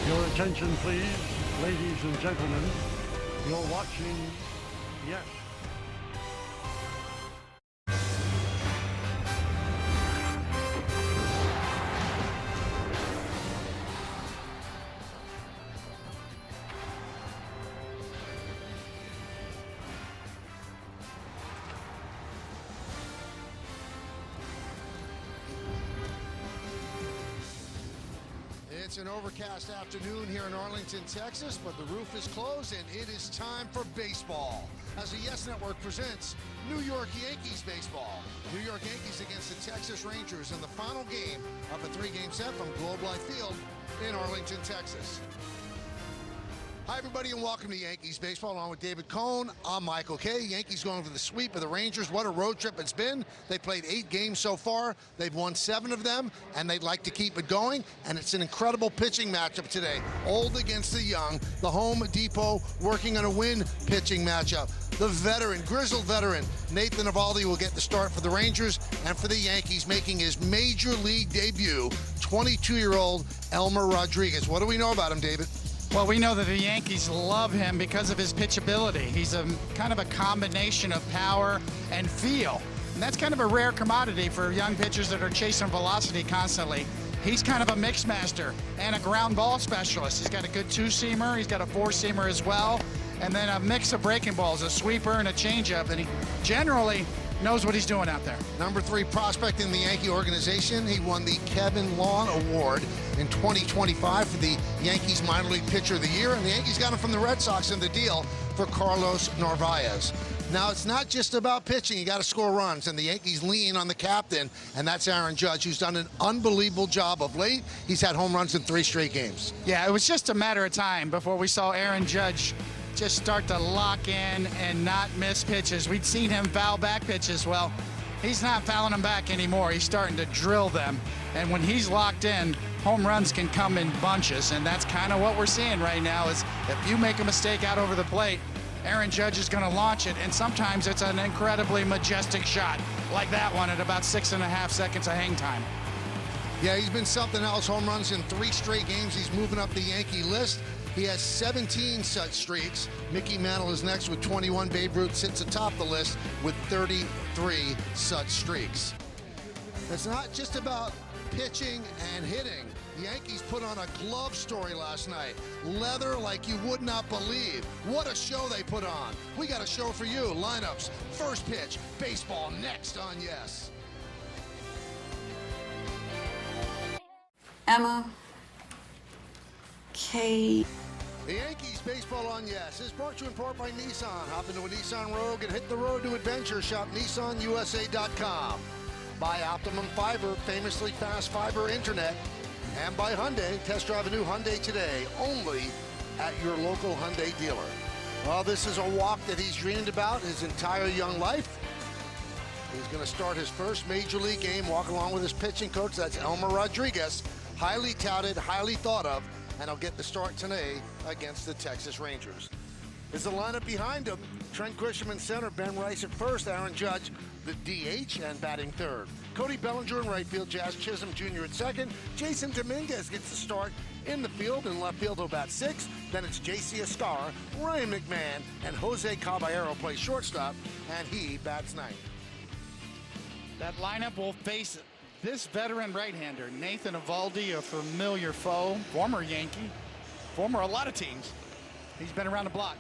Your attention, please, ladies and gentlemen. You're watching, yes. It's an overcast afternoon here in Arlington, Texas, but the roof is closed and it is time for baseball. As the Yes Network presents New York Yankees baseball. New York Yankees against the Texas Rangers in the final game of a three-game set from Globe Life Field in Arlington, Texas. Hi, everybody, and welcome to Yankees baseball. Along with David Cohn, I'm Michael Kay. Yankees going for the sweep of the Rangers. What a road trip it's been. They played 8 games so far. They've won 7 of them, and they'd like to keep it going. And it's an incredible pitching matchup today. Old against the young. The Home Depot working on a win pitching matchup. The veteran, grizzled veteran, Nathan Eovaldi will get the start for the Rangers, and for the Yankees, making his major league debut, 22-year-old Elmer Rodriguez. What do we know about him, David? Well, we know that the Yankees love him because of his pitchability. He's a kind of a combination of power and feel. And that's kind of a rare commodity for young pitchers that are chasing velocity constantly. He's kind of a mix master and a ground ball specialist. He's got a good 2-seamer, he's got a 4-seamer as well, and then a mix of breaking balls, a sweeper and a changeup, and he generally knows what he's doing out there. Number 3 prospect in the Yankee organization. He won the Kevin Long Award in 2025 for the Yankees Minor League Pitcher of the Year, and the Yankees got him from the Red Sox in the deal for Carlos Narvaez. Now, it's not just about pitching. You got to score runs, and the Yankees lean on the captain, and that's Aaron Judge, who's done an unbelievable job of late. He's had home runs in 3 straight games. Yeah, it was just a matter of time before we saw Aaron Judge just start to lock in and not miss pitches. We'd seen him foul back pitches. Well, he's not fouling them back anymore. He's starting to drill them. And when he's locked in, home runs can come in bunches. And that's kind of what we're seeing right now is if you make a mistake out over the plate, Aaron Judge is going to launch it. And sometimes it's an incredibly majestic shot like that one at about 6.5 seconds of hang time. Yeah, he's been something else. Home runs in 3 straight games. He's moving up the Yankee list. He has 17 such streaks. Mickey Mantle is next with 21. Babe Ruth sits atop the list with 33 such streaks. It's not just about pitching and hitting. The Yankees put on a glove story last night. Leather like you would not believe. What a show they put on. We got a show for you. Lineups, first pitch, baseball next on Yes. Emma K. The Yankees baseball on Yes is brought to you in part by Nissan. Hop into a Nissan Rogue and hit the road to adventure. Shop NissanUSA.com. By Optimum Fiber, famously fast fiber internet. And by Hyundai, test drive a new Hyundai today, only at your local Hyundai dealer. Well, this is a walk that he's dreamed about his entire young life. He's going to start his first major league game walking along with his pitching coach. That's Elmer Rodriguez, highly touted, highly thought of, and he'll get the start today against the Texas Rangers. Is the lineup behind him? Trent Grisham in center, Ben Rice at first, Aaron Judge, the DH, and batting third. Cody Bellinger in right field, Jazz Chisholm Jr. at second. Jason Dominguez gets the start in the field, and left field to bat 6. Then it's J.C. Escar, Ryan McMahon, and Jose Caballero play shortstop, and he bats 9th. That lineup will face this veteran right-hander, Nathan Eovaldi, a familiar foe, former Yankee, former a lot of teams. He's been around the block.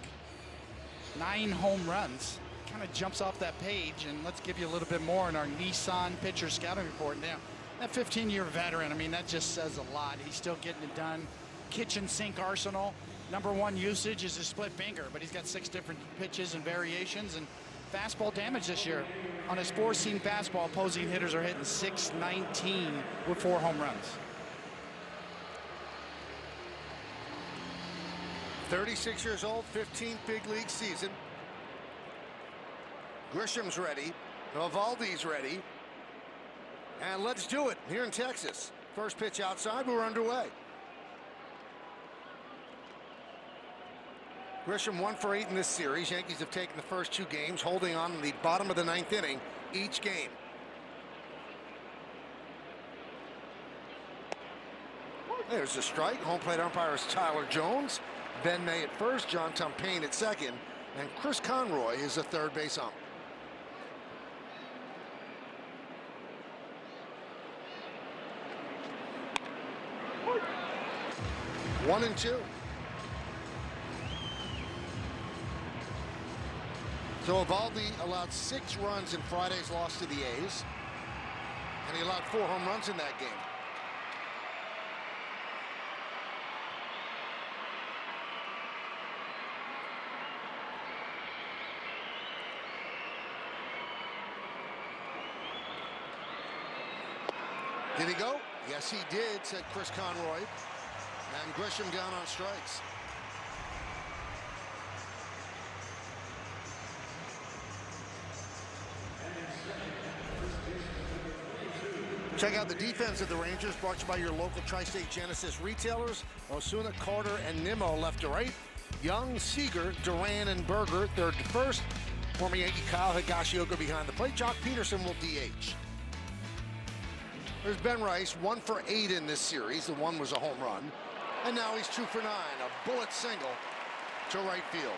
9 home runs. Kind of jumps off that page, and let's give you a little bit more in our Nissan pitcher scouting report. Now, that 15-year veteran, I mean, that just says a lot. He's still getting it done. Kitchen sink arsenal. Number 1 usage is his split finger, but he's got 6 different pitches and variations, and fastball damage this year. On his 4-seam fastball, opposing hitters are hitting .619 with 4 home runs. 36 years old, 15th big league season. Grisham's ready. Eovaldi's ready. And let's do it here in Texas. First pitch outside, we're underway. Grisham 1 for 8 in this series. Yankees have taken the first 2 games, holding on in the bottom of the 9th inning each game. There's a strike. Home plate umpire is Tyler Jones. Ben May at first, John Tumpane at second, and Chris Conroy is the third base ump. One and two. So Evaldi allowed 6 runs in Friday's loss to the A's, and he allowed 4 home runs in that game. Did he go? Yes, he did, said Chris Conroy. And Grisham down on strikes. Check out the defense of the Rangers, brought to you by your local Tri-State Genesis retailers. Osuna, Carter, and Nimmo left to right. Young, Seager, Duran, and Berger third to first. Former Yankee Kyle Higashioka behind the plate. Jock Peterson will DH. There's Ben Rice, 1 for 8 in this series. The one was a home run. And now he's 2 for 9, a bullet single to right field.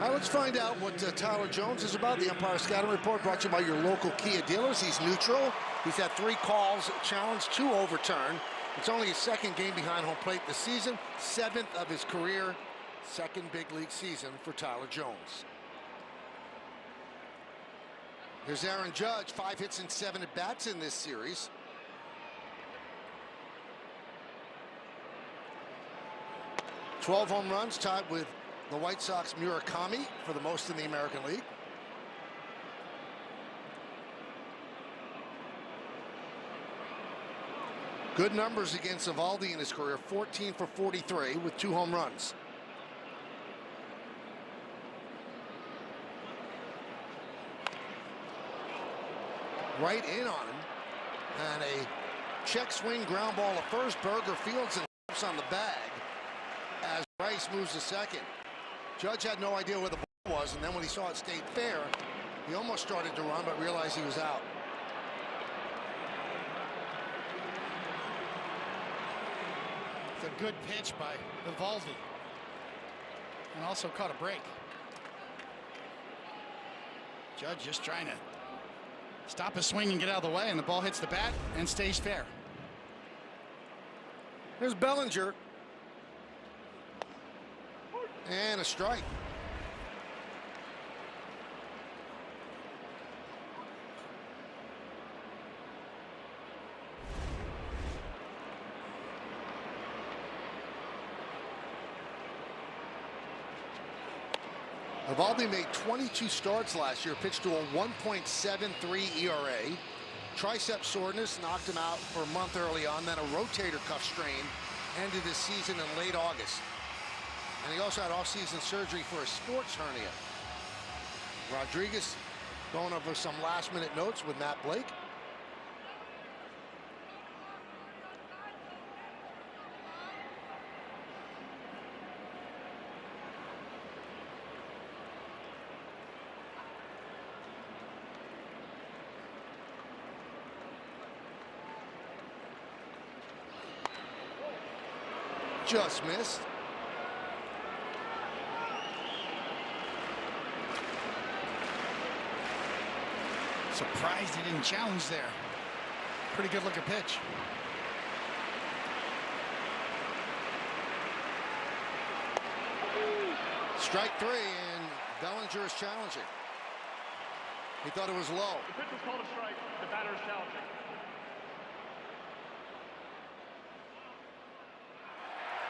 Now let's find out what Tyler Jones is about. The Umpire Scouting Report brought to you by your local Kia dealers. He's neutral. He's had 3 calls challenged, 2 overturned. It's only his 2nd game behind home plate this season, 7th of his career, 2nd big league season for Tyler Jones. Here's Aaron Judge, 5 hits and 7 at-bats in this series. "12 home runs, tied with the White Sox Murakami for the most in the American League. Good numbers against Evaldi in his career, 14 for 43 with 2 home runs. Right in on him, and a check swing ground ball at first. Berger fields and steps on the bag as Rice moves to second. Judge had no idea where the ball was, and then when he saw it stayed fair, he almost started to run but realized he was out. It's a good pitch by Evaldi, and also caught a break. Judge just trying to stop his swing and get out of the way, and the ball hits the bat and stays fair. There's Bellinger. And a strike. Evaldi made 22 starts last year, pitched to a 1.73 ERA. Tricep soreness knocked him out for a month early on, then a rotator cuff strain ended his season in late August. And he also had off-season surgery for a sports hernia. Rodriguez going over some last-minute notes with Matt Blake. Just missed. Surprised he didn't challenge there. Pretty good looking pitch. Strike 3, and Bellinger is challenging. He thought it was low. The pitch was called a strike. The batter is challenging.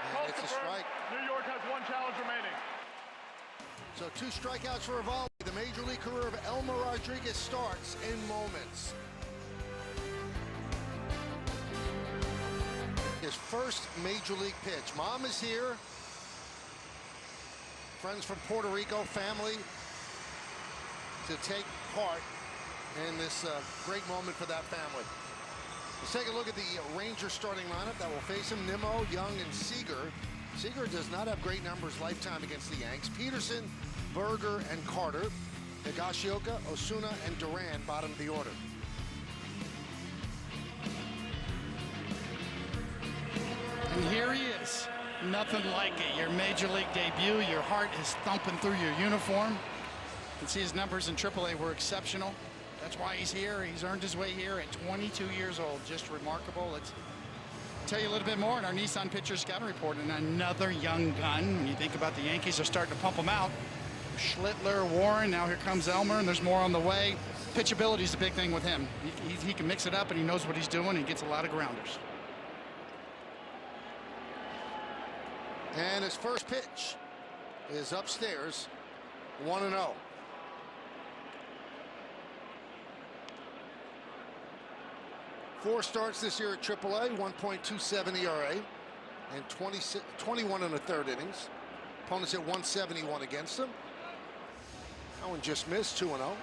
And it's a strike. New York has 1 challenge remaining. So 2 strikeouts for Evaldi. The major league career of Elmer Rodriguez starts in moments. His first major league pitch. Mom is here. Friends from Puerto Rico, family to take part in this great moment for that family. Let's take a look at the Rangers starting lineup that will face him. Nimmo, Young, and Seager. Seager does not have great numbers lifetime against the Yanks. Peterson, Berger, and Carter. Higashioka, Osuna, and Duran bottom of the order. And here he is. Nothing like it. Your major league debut, your heart is thumping through your uniform. You can see his numbers in AAA were exceptional. That's why he's here. He's earned his way here at 22 years old. Just remarkable. Let's tell you a little bit more in our Nissan Pitcher Scouting Report. And another young gun. When you think about the Yankees are starting to pump them out. Schlittler, Warren, now here comes Elmer, and there's more on the way. Pitchability is a big thing with him. He can mix it up, and he knows what he's doing. He gets a lot of grounders. And his first pitch is upstairs, 1-0. Four starts this year at AAA, 1.27 ERA, and 21 in the third innings. Opponents hit 171 against him. That one just missed, 2-0.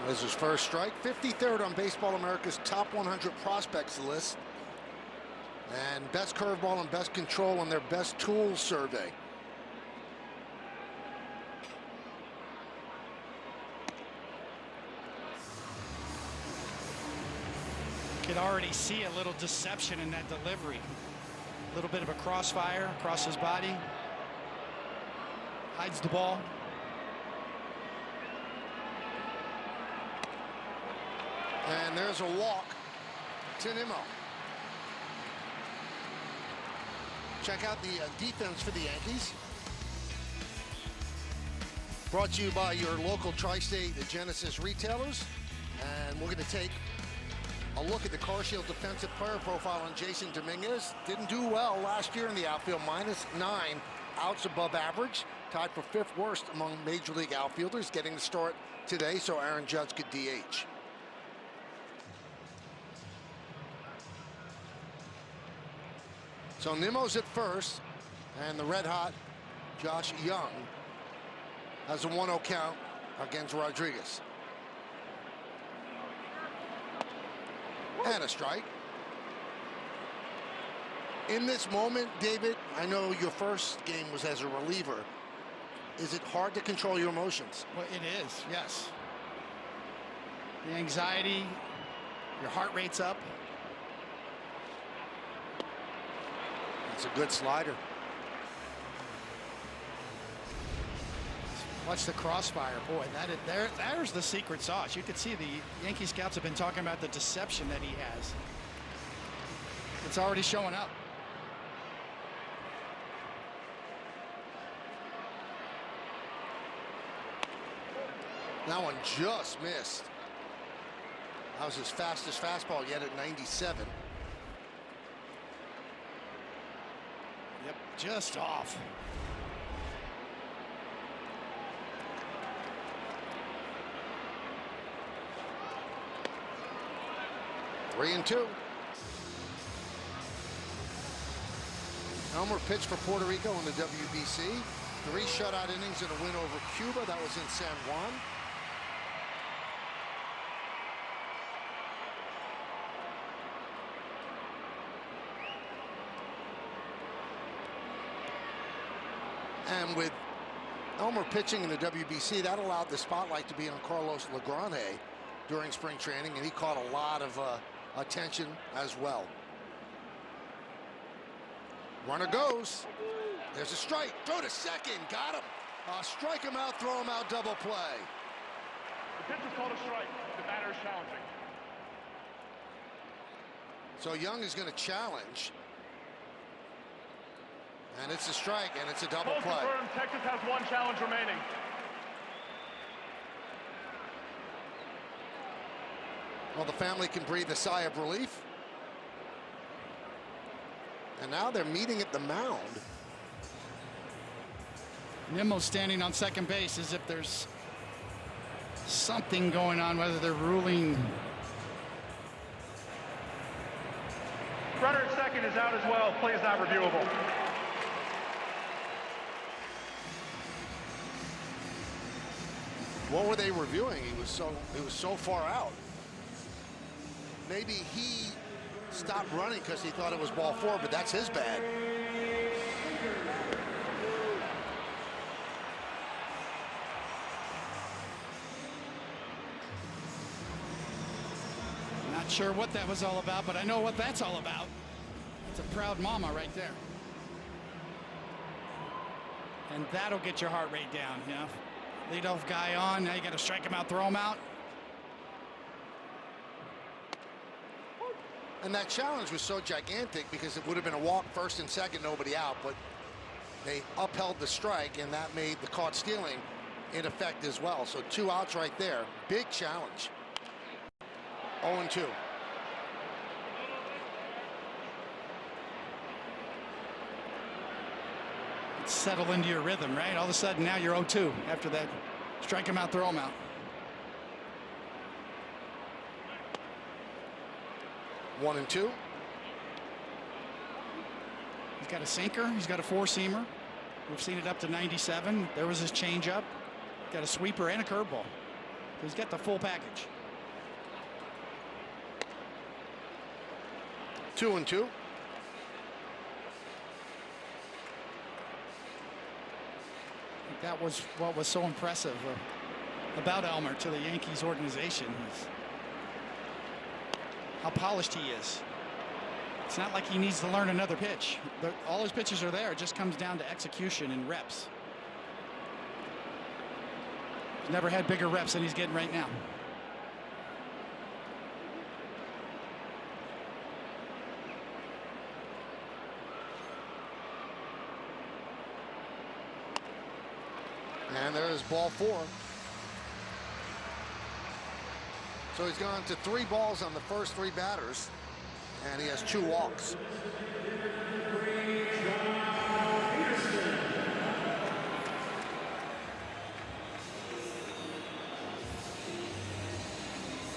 There's his first strike. 53rd on Baseball America's top 100 prospects list. And best curveball and best control on their best tools survey. You could already see a little deception in that delivery. A little bit of a crossfire across his body. Hides the ball. And there's a walk to Nimmo. Check out the defense for the Yankees. Brought to you by your local Tri-State Genesis retailers. And we're going to take a look at the CarShield defensive player profile on Jason Dominguez. Didn't do well last year in the outfield, -9 outs above average. Tied for 5th worst among Major League outfielders. Getting the start today so Aaron Judge could DH. So Nimmo's at first, and the red-hot Josh Young has a 1-0 count against Rodriguez. And a strike. In this moment, David, I know your first game was as a reliever. Is it hard to control your emotions? Well, it is, yes. The anxiety, your heart rate's up. It's a good slider. Watch the crossfire. Boy, there's the secret sauce. You could see the Yankee scouts have been talking about the deception that he has. It's already showing up. That one just missed. That was his fastest fastball yet at 97. Yep, just off. Three and two. Elmer pitched for Puerto Rico in the WBC. 3 shutout innings in a win over Cuba. That was in San Juan. And with Elmer pitching in the WBC, that allowed the spotlight to be on Carlos Legrande during spring training, and he caught a lot of attention as well. Runner goes. There's a strike. Throw to second. Got him. Strike him out, throw him out, double play. The pitch is called a strike. The batter is challenging. So Young is going to challenge. And it's a strike, and it's a double Close play. confirmed. Texas has 1 challenge remaining. Well, the family can breathe a sigh of relief. And now they're meeting at the mound. Nimmo standing on second base as if there's something going on, whether they're ruling. Runner at second is out as well. Play is not reviewable. What were they reviewing? He was so far out. Maybe he stopped running because he thought it was ball 4, but that's his bad. sure what that was all about, but I know what that's all about. It's a proud mama right there. And that'll get your heart rate down, you know. Leadoff guy on, now you got to strike him out, throw him out. And that challenge was so gigantic because it would have been a walk first and second, nobody out, but they upheld the strike, and that made the caught stealing in effect as well. So 2 outs right there. Big challenge. 0-2. Settle into your rhythm, right? All of a sudden now you're 0-2 after that. Strike him out, throw him out. 1-2. He's got a sinker. He's got a 4-seamer. We've seen it up to 97. There was his changeup. Got a sweeper and a curveball. He's got the full package. 2-2. That was what was so impressive about Elmer to the Yankees organization, is how polished he is. It's not like he needs to learn another pitch. All his pitches are there. It just comes down to execution and reps. He's never had bigger reps than he's getting right now. And there's ball 4. So he's gone to 3 balls on the first 3 batters, and he has 2 walks.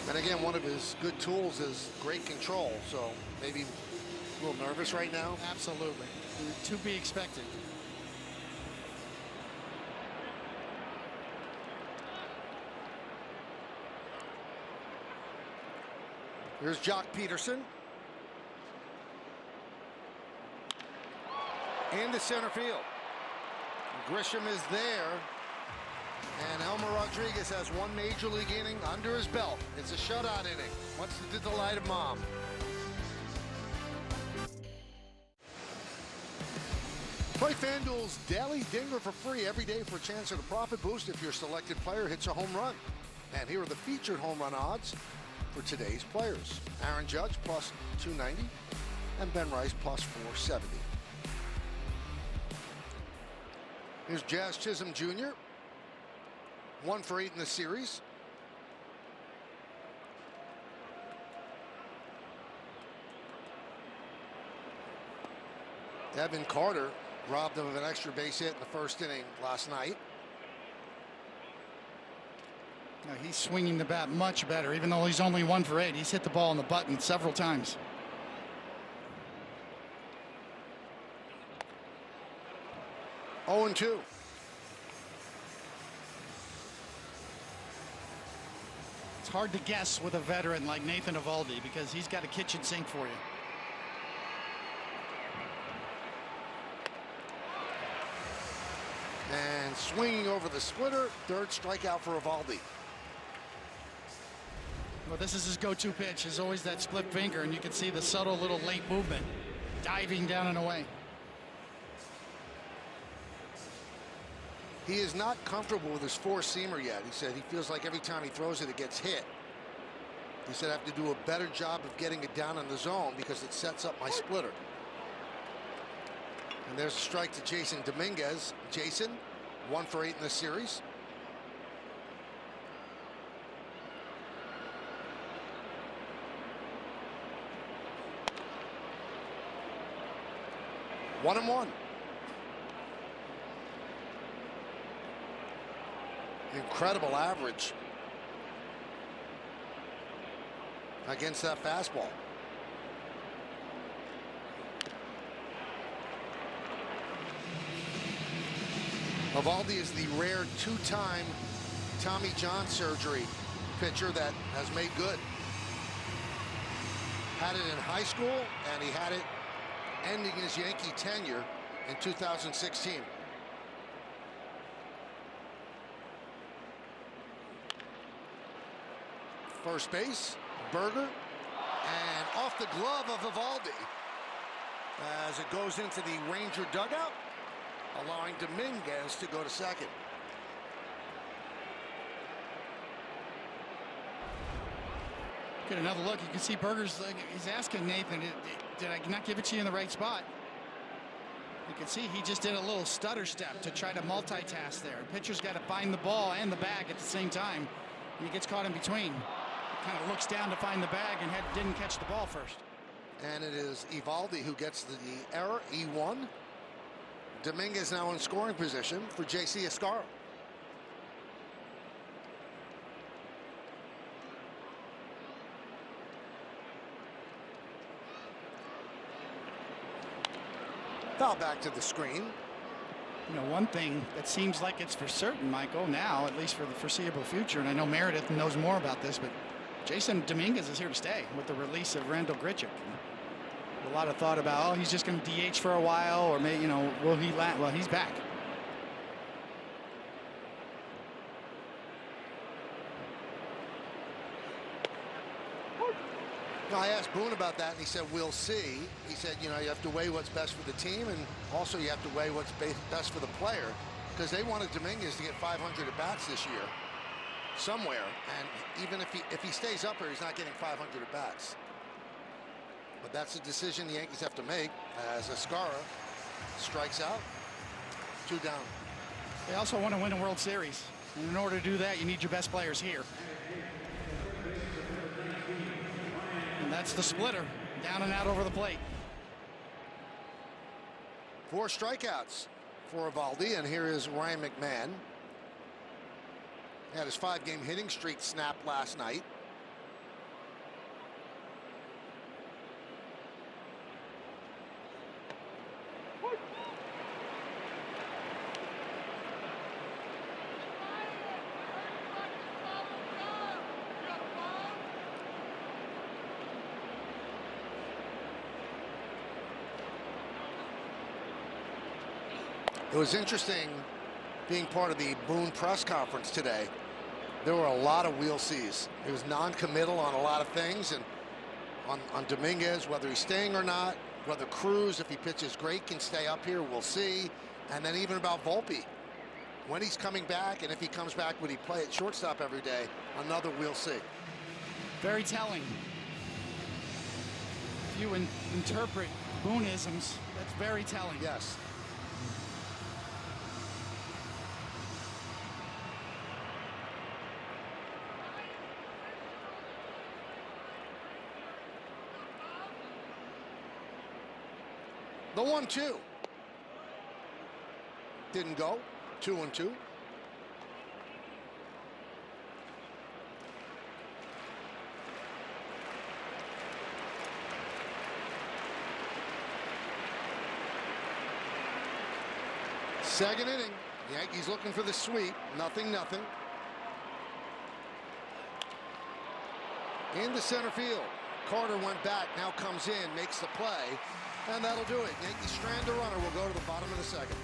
And again, one of his good tools is great control, so maybe a little nervous right now. Absolutely. To be expected. Here's Jock Peterson. Into center field. Grisham is there. And Elmer Rodriguez has 1 major league inning under his belt. It's a shutout inning. Much to the delight of Mom. Play FanDuel's Daily Dinger for free every day for a chance at a profit boost if your selected player hits a home run. And here are the featured home run odds for today's players. Aaron Judge plus 290 and Ben Rice plus 470. Here's Jazz Chisholm Jr. 1 for 8 in the series. Devin Carter robbed him of an extra base hit in the first inning last night. Now he's swinging the bat much better, even though he's only 1 for 8. He's hit the ball on the button several times. Oh, 2. It's hard to guess with a veteran like Nathan Eovaldi because he's got a kitchen sink for you. And swinging over the splitter, 3rd strikeout for Eovaldi. Well, this is his go-to pitch. Is always that split finger, and you can see the subtle little late movement, diving down and away. He is not comfortable with his 4-seamer yet. He said he feels like every time he throws it, it gets hit. He said I have to do a better job of getting it down in the zone because it sets up my splitter. And there's a strike to Jason Dominguez. Jason, 1 for 8 in the series. One and 1. Incredible average against that fastball. Eovaldi is the rare 2-time Tommy John surgery pitcher that has made good. Had it in high school, and he had it ending his Yankee tenure in 2016. First base, Berger, off the glove of Evaldi as it goes into the Ranger dugout, allowing Dominguez to go to second. Get another look. You can see Berger's, he's asking Nathan, did I not give it to you in the right spot? You can see he just did a little stutter step to try to multitask there. Pitcher's got to find the ball and the bag at the same time. And he gets caught in between. He kind of looks down to find the bag and didn't catch the ball first. And it is Evaldi who gets the error, E1. Dominguez now in scoring position for J.C. Escarra. Foul back to the screen. You know, one thing that seems like it's for certain, Michael, now, at least for the foreseeable future, and I know Meredith knows more about this, but Jason Dominguez is here to stay with the release of Randall Grichuk. A lot of thought about, oh, he's just going to DH for a while, or maybe, you know, will he land? Well, he's back. No, I asked Boone about that, and he said, we'll see. He said, you know, you have to weigh what's best for the team, and also you have to weigh what's best for the player, because they wanted Dominguez to get 500 at-bats this year somewhere, and even if he stays up here, he's not getting 500 at-bats. But that's a decision the Yankees have to make as Escarra strikes out. 2 down. They also want to win a World Series, and in order to do that, you need your best players here. And that's the splitter, down and out over the plate. 4 strikeouts for Evaldi, and here is Ryan McMahon. He had his 5-game hitting streak snapped last night. It was interesting being part of the Boone press conference today. There were a lot of we'll sees. He was non-committal on a lot of things, and on Dominguez, whether he's staying or not, whether Cruz, if he pitches great, can stay up here, we'll see. And then even about Volpe, when he's coming back, and if he comes back, would he play at shortstop every day? Another we'll see. Very telling. If you interpret Booneisms, that's very telling. Yes. The 1-2 didn't go. 2-2. Second inning. Yankees looking for the sweep. 0-0. Into center field. Carter went back, now comes in, makes the play. And that'll do it. Yankees strand a runner. Will go to the bottom of the second.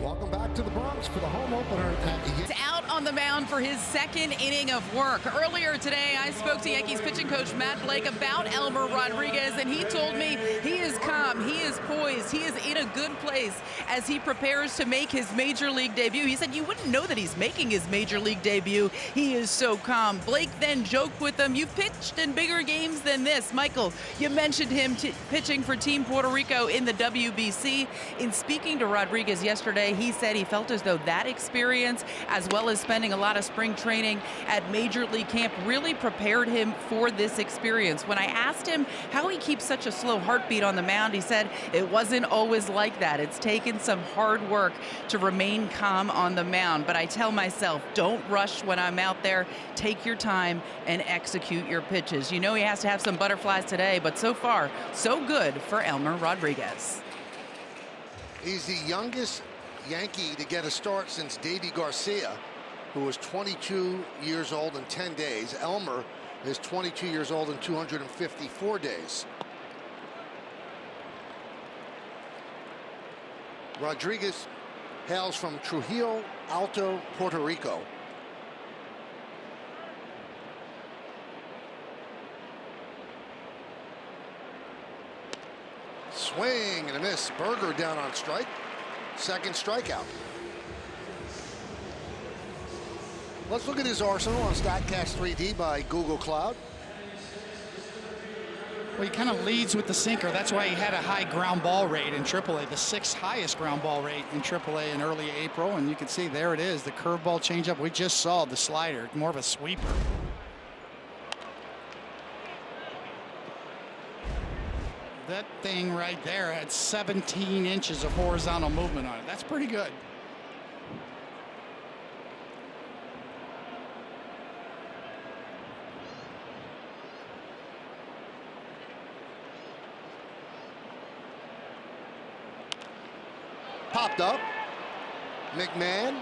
Welcome back to the Bronx for the home opener. He's out on the mound for his second inning of work. Earlier today, I spoke to Yankees pitching coach Matt Blake about Elmer Rodriguez, and he told me he is calm, he is poised, he is in a good place as he prepares to make his major league debut. He said you wouldn't know that he's making his major league debut. He is so calm. Blake then joked with him, you've pitched in bigger games than this. Michael, you mentioned him pitching for Team Puerto Rico in the WBC. In speaking to Rodriguez yesterday, he said he felt as though that experience, as well as spending a lot of spring training at Major League Camp, really prepared him for this experience. When I asked him how he keeps such a slow heartbeat on the mound, he said it wasn't always like that. It's taken some hard work to remain calm on the mound. But I tell myself, don't rush when I'm out there. Take your time and execute your pitches. You know he has to have some butterflies today, but so far, so good for Elmer Rodriguez. He's the youngest Yankee to get a start since Davy Garcia, who was 22 years old in 10 days. Elmer is 22 years old in 254 days. Rodriguez hails from Trujillo Alto, Puerto Rico. Swing and a miss. Berger down on strike. Second strikeout. Let's look at his arsenal on StatCast 3D by Google Cloud. Well, he kind of leads with the sinker. That's why he had a high ground ball rate in AAA, the 6th highest ground ball rate in AAA in early April. And you can see there it is, the curveball changeup. We just saw the slider, more of a sweeper. That thing right there had 17 inches of horizontal movement on it. That's pretty good. Popped up. McMahon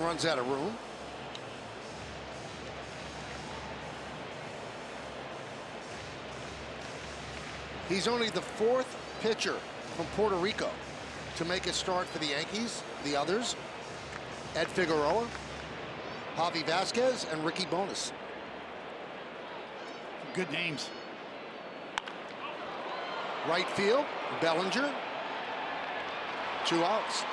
runs out of room. He's only the 4th pitcher from Puerto Rico to make a start for the Yankees. The others, Ed Figueroa, Javi Vasquez, and Ricky Bonas. Good names. Right field, Bellinger. 2 outs.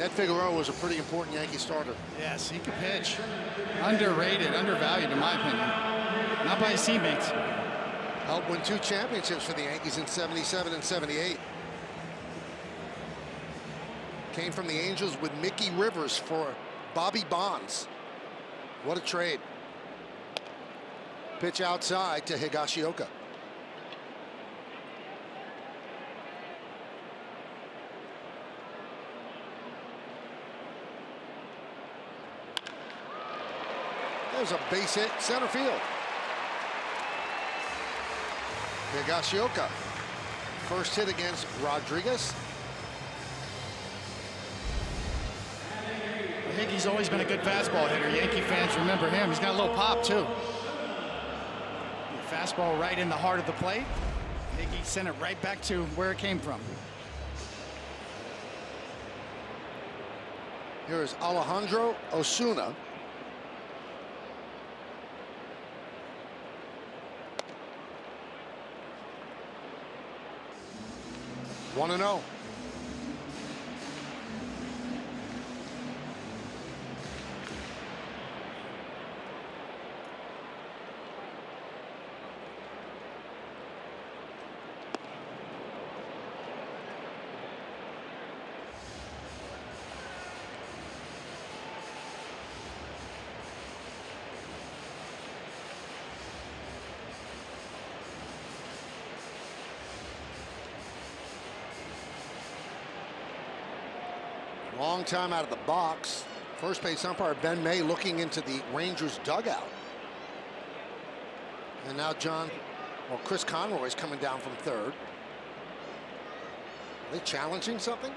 Ed Figueroa was a pretty important Yankee starter. Yes, he could pitch. Underrated, undervalued in my opinion. Not by his teammates. Helped win 2 championships for the Yankees in '77 and '78. Came from the Angels with Mickey Rivers for Bobby Bonds. What a trade. Pitch outside to Higashioka. There's a base hit center field. Higashioka. First hit against Rodriguez. Higgy's always been a good fastball hitter. Yankee fans remember him. He's got a little pop, too. Fastball right in the heart of the plate. Higgy sent it right back to where it came from. Here's Alejandro Osuna. One and 0. Long time out of the box. First base umpire Ben May looking into the Rangers dugout. And now Chris Conroy's coming down from third. Are they challenging something?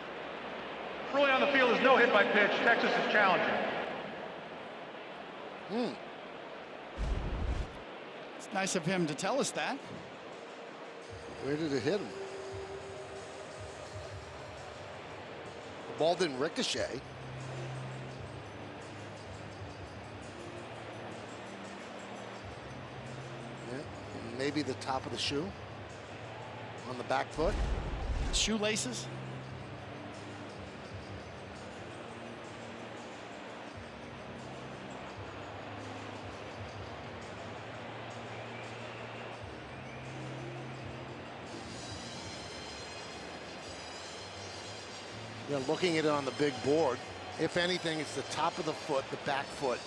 Early on the field is no hit by pitch. Texas is challenging. It's nice of him to tell us that. Where did it hit him? The ball didn't ricochet. Yeah, maybe the top of the shoe on the back foot. Shoelaces. Yeah, looking at it on the big board, if anything, it's the top of the foot, the back foot.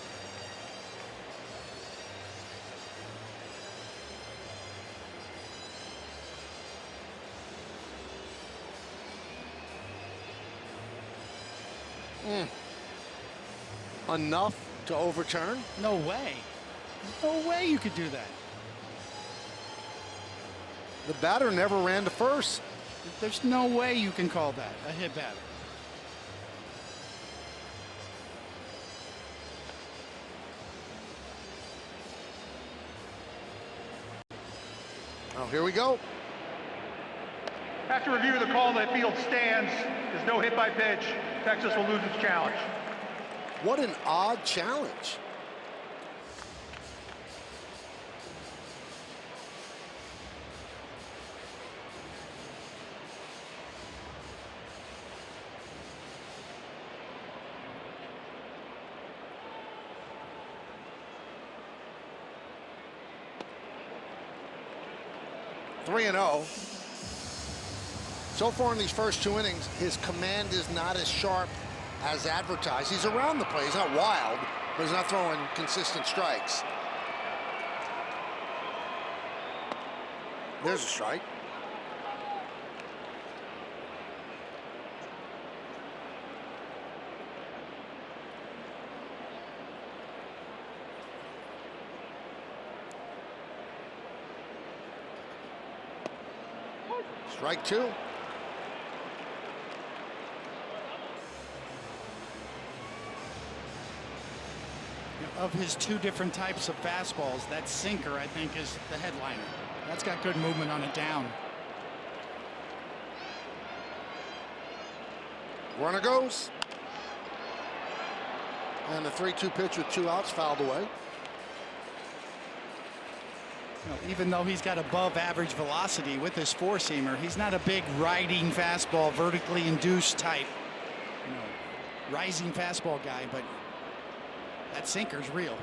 Enough to overturn? No way. No way you could do that. The batter never ran to first. There's no way you can call that a hit batter. Oh, here we go. After review, the call, the field stands. There's no hit by pitch. Texas will lose its challenge. What an odd challenge. 3-0. So far in these first 2 innings, his command is not as sharp as advertised. He's around the play. He's not wild, but he's not throwing consistent strikes. There's a strike. Strike 2. Of his 2 different types of fastballs, that sinker, I think, is the headliner. That's got good movement on it down. Runner goes. And the 3-2 pitch with 2 outs fouled away. Even though he's got above average velocity with his 4-seamer, he's not a big riding fastball, vertically induced type, rising fastball guy, but that sinker's real.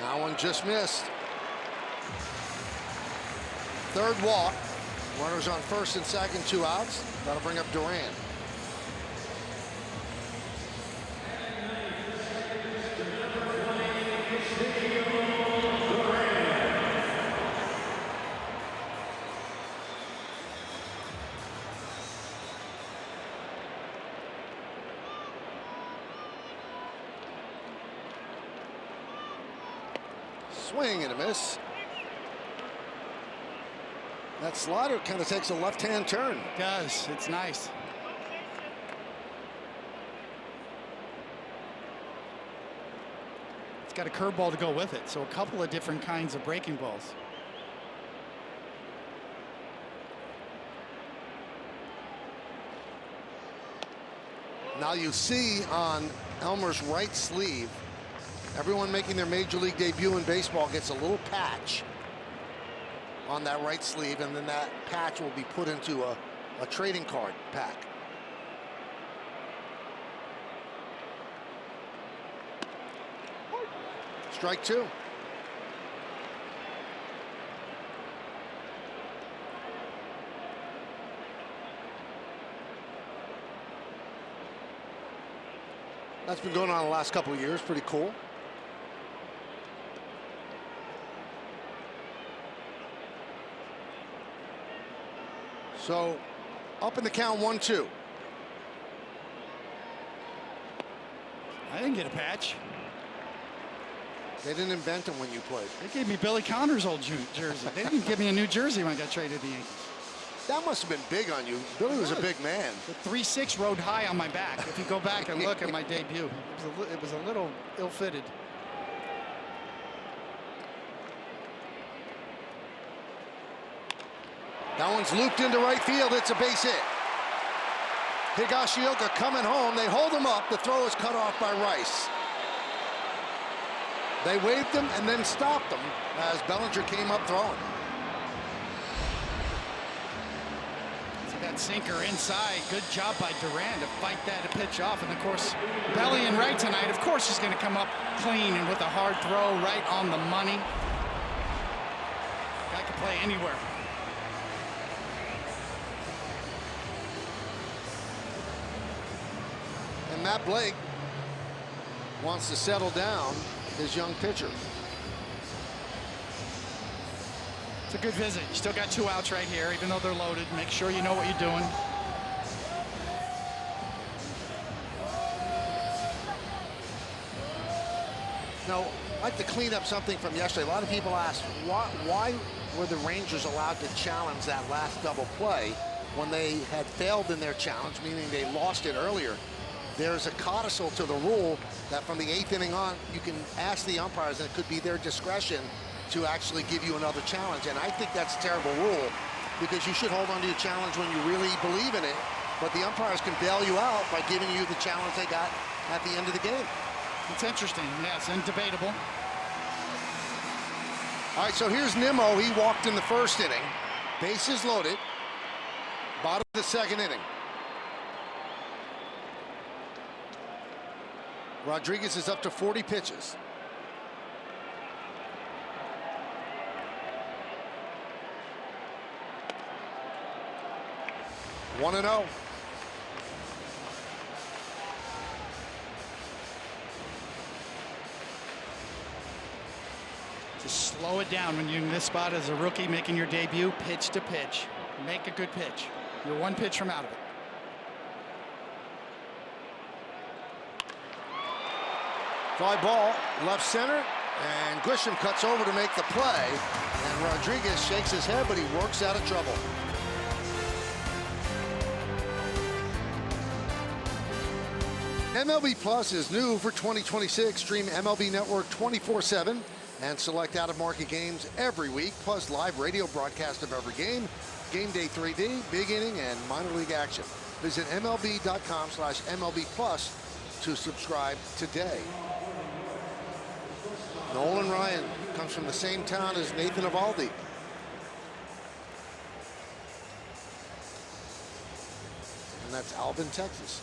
That one just missed. 3rd walk. Runners on 1st and 2nd, 2 outs. That'll bring up Duran. Swing and a miss. That slider kind of takes a left-hand turn. It does. It's nice. It's got a curveball to go with it, so a couple of different kinds of breaking balls. Now you see on Elmer's right sleeve, everyone making their major league debut in baseball gets a little patch on that right sleeve, and then that patch will be put into a trading card pack. Strike 2. That's been going on the last couple of years. Pretty cool. So up in the count, 1-2. I didn't get a patch. They didn't invent them when you played. They gave me Billy Connor's old jersey. They didn't give me a new jersey when I got traded to the Yankees. That must have been big on you. Billy was a big man. The 3-6 rode high on my back. If you go back and look at my debut, it was a little ill-fitted. That one's looped into right field. It's a base hit. Higashioka coming home. They hold him up. The throw is cut off by Rice. They waved him and then stopped him as Bellinger came up throwing. See that sinker inside. Good job by Duran to fight that pitch off. And of course, Belly and right tonight, of course, is going to come up clean and with a hard throw right on the money. Guy can play anywhere. And Matt Blake wants to settle down his young pitcher. It's a good visit. You still got 2 outs right here, even though they're loaded. Make sure you know what you're doing. Now, I'd like to clean up something from yesterday. A lot of people asked, why were the Rangers allowed to challenge that last double play when they had failed in their challenge, meaning they lost it earlier? There's a codicil to the rule that from the 8th inning on, you can ask the umpires, and it could be their discretion to actually give you another challenge. And I think that's a terrible rule, because you should hold on to your challenge when you really believe in it. But the umpires can bail you out by giving you the challenge they got at the end of the game. It's interesting, yes, and debatable. All right, so here's Nimmo. He walked in the first inning. Bases loaded. Bottom of the second inning. Rodriguez is up to 40 pitches. One and 0. Just slow it down when you're in this spot as a rookie making your debut. Pitch to pitch. Make a good pitch. You're one pitch from out of it. Fly ball, left center, and Grisham cuts over to make the play. And Rodriguez shakes his head, but he works out of trouble. MLB Plus is new for 2026. Stream MLB Network 24/7 and select out-of-market games every week, plus live radio broadcast of every game, Game Day 3D, Big Inning, and minor league action. Visit MLB.com/MLB Plus to subscribe today. Nolan Ryan comes from the same town as Nathan Eovaldi. And that's Alvin, Texas.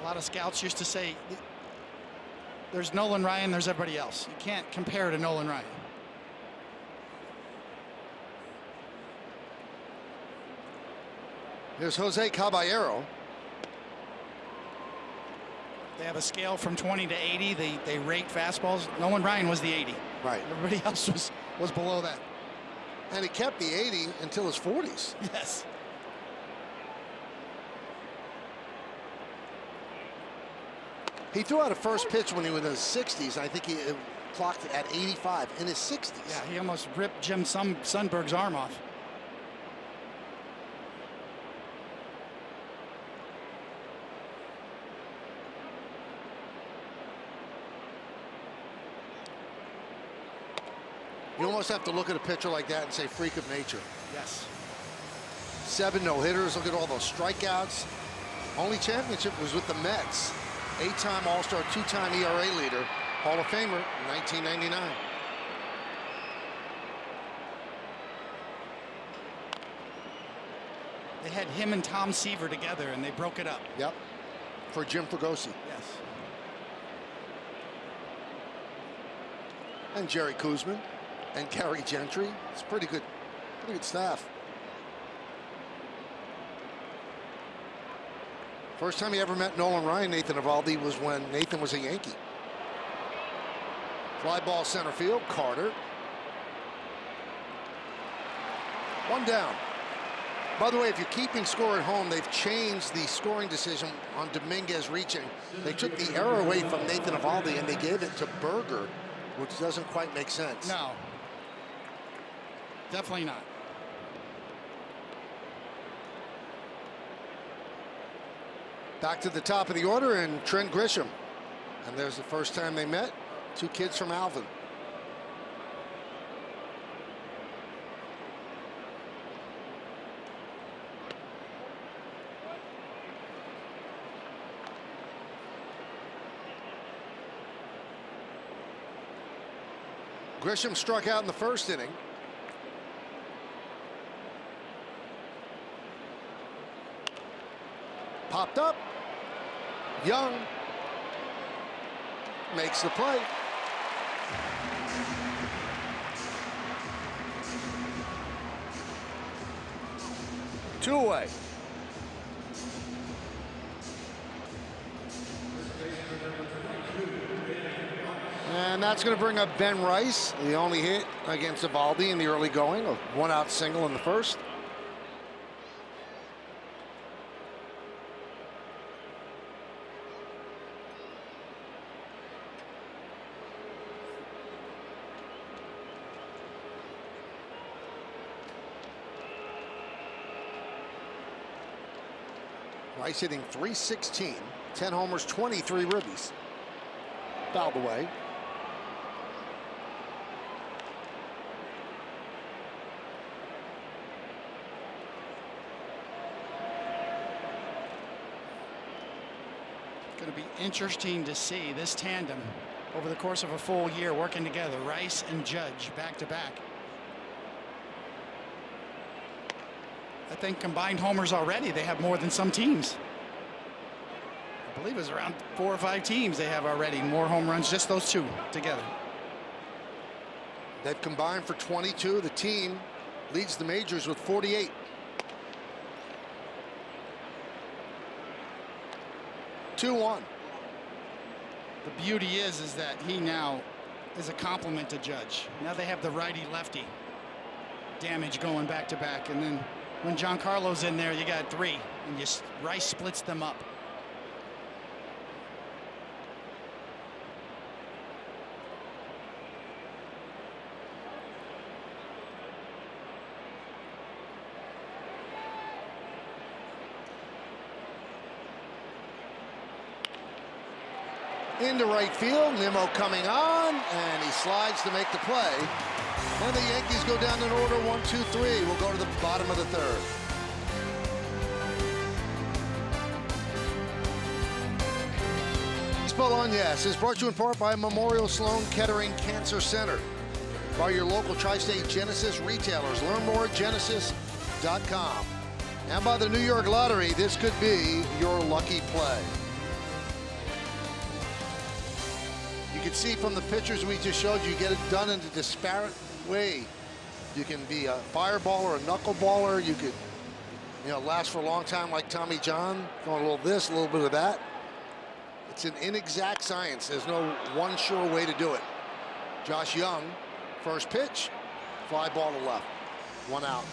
A lot of scouts used to say, there's Nolan Ryan, there's everybody else. You can't compare to Nolan Ryan. Here's Jose Caballero. They have a scale from 20 to 80. They rate fastballs. Nolan Ryan was the 80. Right. Everybody else was below that. And he kept the 80 until his 40s. Yes. He threw out a first pitch when he was in his 60s. I think he clocked at 85 in his 60s. Yeah, he almost ripped Jim Sundberg's arm off. You almost have to look at a pitcher like that and say freak of nature. Yes. 7 no-hitters. Look at all those strikeouts. Only championship was with the Mets. 8-time All-Star, 2-time ERA leader, Hall of Famer, 1999. They had him and Tom Seaver together, and they broke it up. Yep, for Jim Fregosi. Yes. And Jerry Kuzman and Gary Gentry. It's pretty good staff. First time he ever met Nolan Ryan, Nathan Eovaldi, was when Nathan was a Yankee. Fly ball center field, Carter. One down. By the way, if you're keeping score at home, they've changed the scoring decision on Dominguez reaching. They took the error away from Nathan Eovaldi and they gave it to Berger, which doesn't quite make sense. No. Definitely not. Back to the top of the order, and Trent Grisham. And there's the first time they met. 2 kids from Alvin. Grisham struck out in the first inning. Popped up. Young makes the play. Two away. And that's going to bring up Ben Rice. The only hit against Eovaldi in the early going, a 1-out single in the first. Rice hitting .316, 10 homers, 23 ribbies. Fouled away. It'll be interesting to see this tandem over the course of a full year working together. Rice and Judge back to back. I think combined homers already, they have more than some teams. I believe it's around 4 or 5 teams they have already more home runs, just those two together. They've combined for 22. The team leads the majors with 48. Two-one. The beauty is that he now is a compliment to Judge. Now they have the righty-lefty damage going back to back, and then when Giancarlo's in there, you got 3, and just Rice splits them up. Into right field, Nimmo coming on, and he slides to make the play. And the Yankees go down in order 1, 2, 3. We'll go to the bottom of the third. Baseball on Yes is brought to you in part by Memorial Sloan Kettering Cancer Center. By your local Tri-State Genesis retailers. Learn more at genesis.com. And by the New York Lottery, this could be your lucky play. You can see from the pictures we just showed you, get it done in a disparate way. You can be a fireballer, a knuckleballer. You could, last for a long time like Tommy John, going a little this, a little bit of that. It's an inexact science. There's no one sure way to do it. Josh Young, first pitch, fly ball to left, 1 out.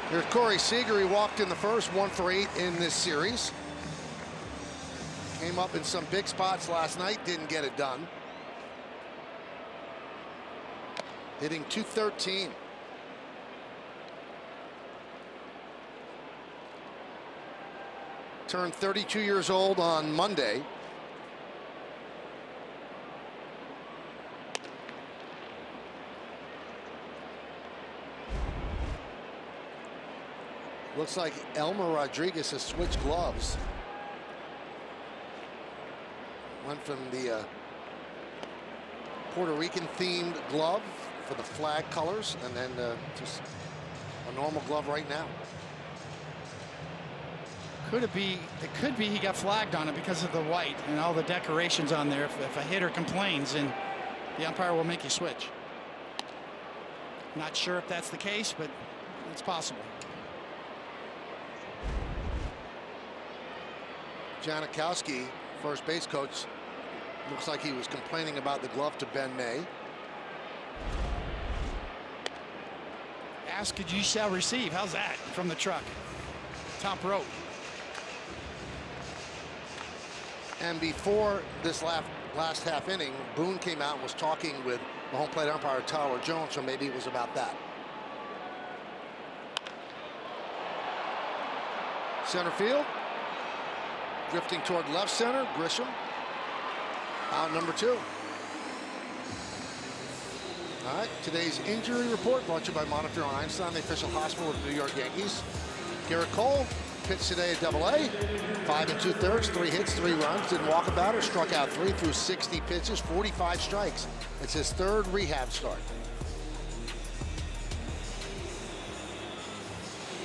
Here's Corey Seager. He walked in the first, 1 for 8 in this series. Came up in some big spots last night, didn't get it done. Hitting .213. Turned 32 years old on Monday. Looks like Elmer Rodriguez has switched gloves. Went from the Puerto Rican themed glove for the flag colors, and then just a normal glove right now. Could it be? It could be he got flagged on it because of the white and all the decorations on there. If a hitter complains, and the umpire will make you switch. Not sure if that's the case, but it's possible. Janikowski, first base coach, looks like he was complaining about the glove to Ben May. Ask and you shall receive. How's that from the truck? Top rope. And before this last half inning, Boone came out and was talking with the home plate umpire Tyler Jones, so maybe it was about that. Center field. Drifting toward left center, Grisham. Out number 2. All right, today's injury report brought to you by Montefiore Einstein, the official hospital of the New York Yankees. Garrett Cole pitched today at Double-A. 5 2/3, 3 hits, 3 runs. Didn't walk a batter, struck out 3 through 60 pitches, 45 strikes. It's his 3rd rehab start.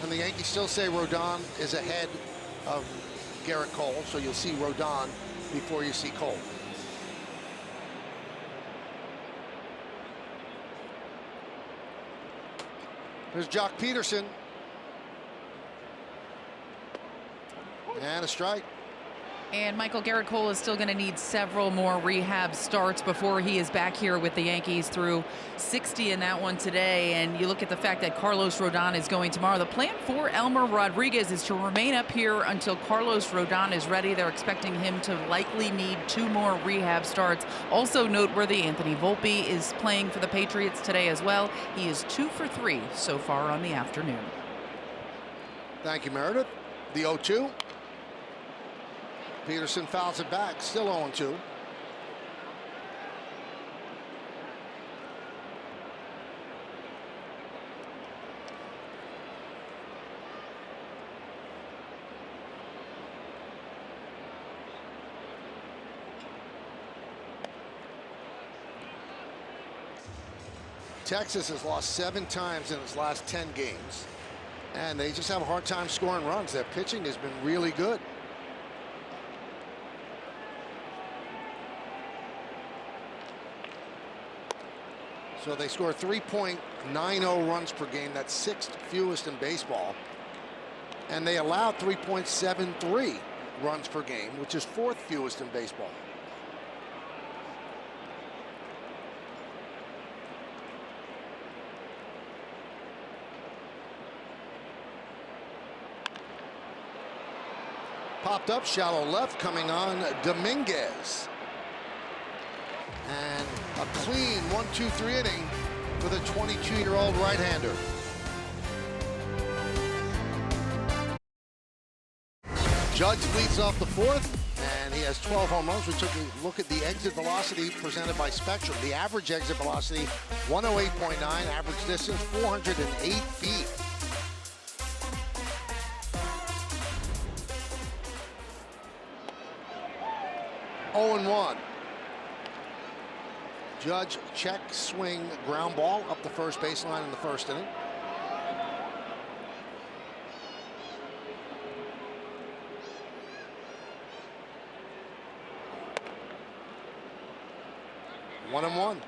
And the Yankees still say Rodon is ahead of Garrett Cole, so you'll see Rodon before you see Cole. There's Jock Peterson. And a strike. And Michael, Garrett Cole is still going to need several more rehab starts before he is back here with the Yankees, through 60 in that one today. And you look at the fact that Carlos Rodon is going tomorrow. The plan for Elmer Rodriguez is to remain up here until Carlos Rodon is ready. They're expecting him to likely need 2 more rehab starts. Also noteworthy, Anthony Volpe is playing for the Patriots today as well. He is 2 for 3 so far on the afternoon. Thank you, Meredith. The 0-2. Peterson fouls it back, still 0-2. Texas has lost 7 times in its last 10 games, and they just have a hard time scoring runs. Their pitching has been really good. So they score 3.90 runs per game. That's 6th fewest in baseball. And they allow 3.73 runs per game, which is 4th fewest in baseball. Popped up, shallow left, coming on Dominguez. And a clean 1-2-3 inning for the 22-year-old right-hander. Judge leads off the 4th, and he has 12 home runs. We took a look at the exit velocity presented by Spectrum. The average exit velocity, 108.9, average distance, 408 feet. Oh and 1. Judge check swing ground ball up the first baseline in the first inning. One and 1.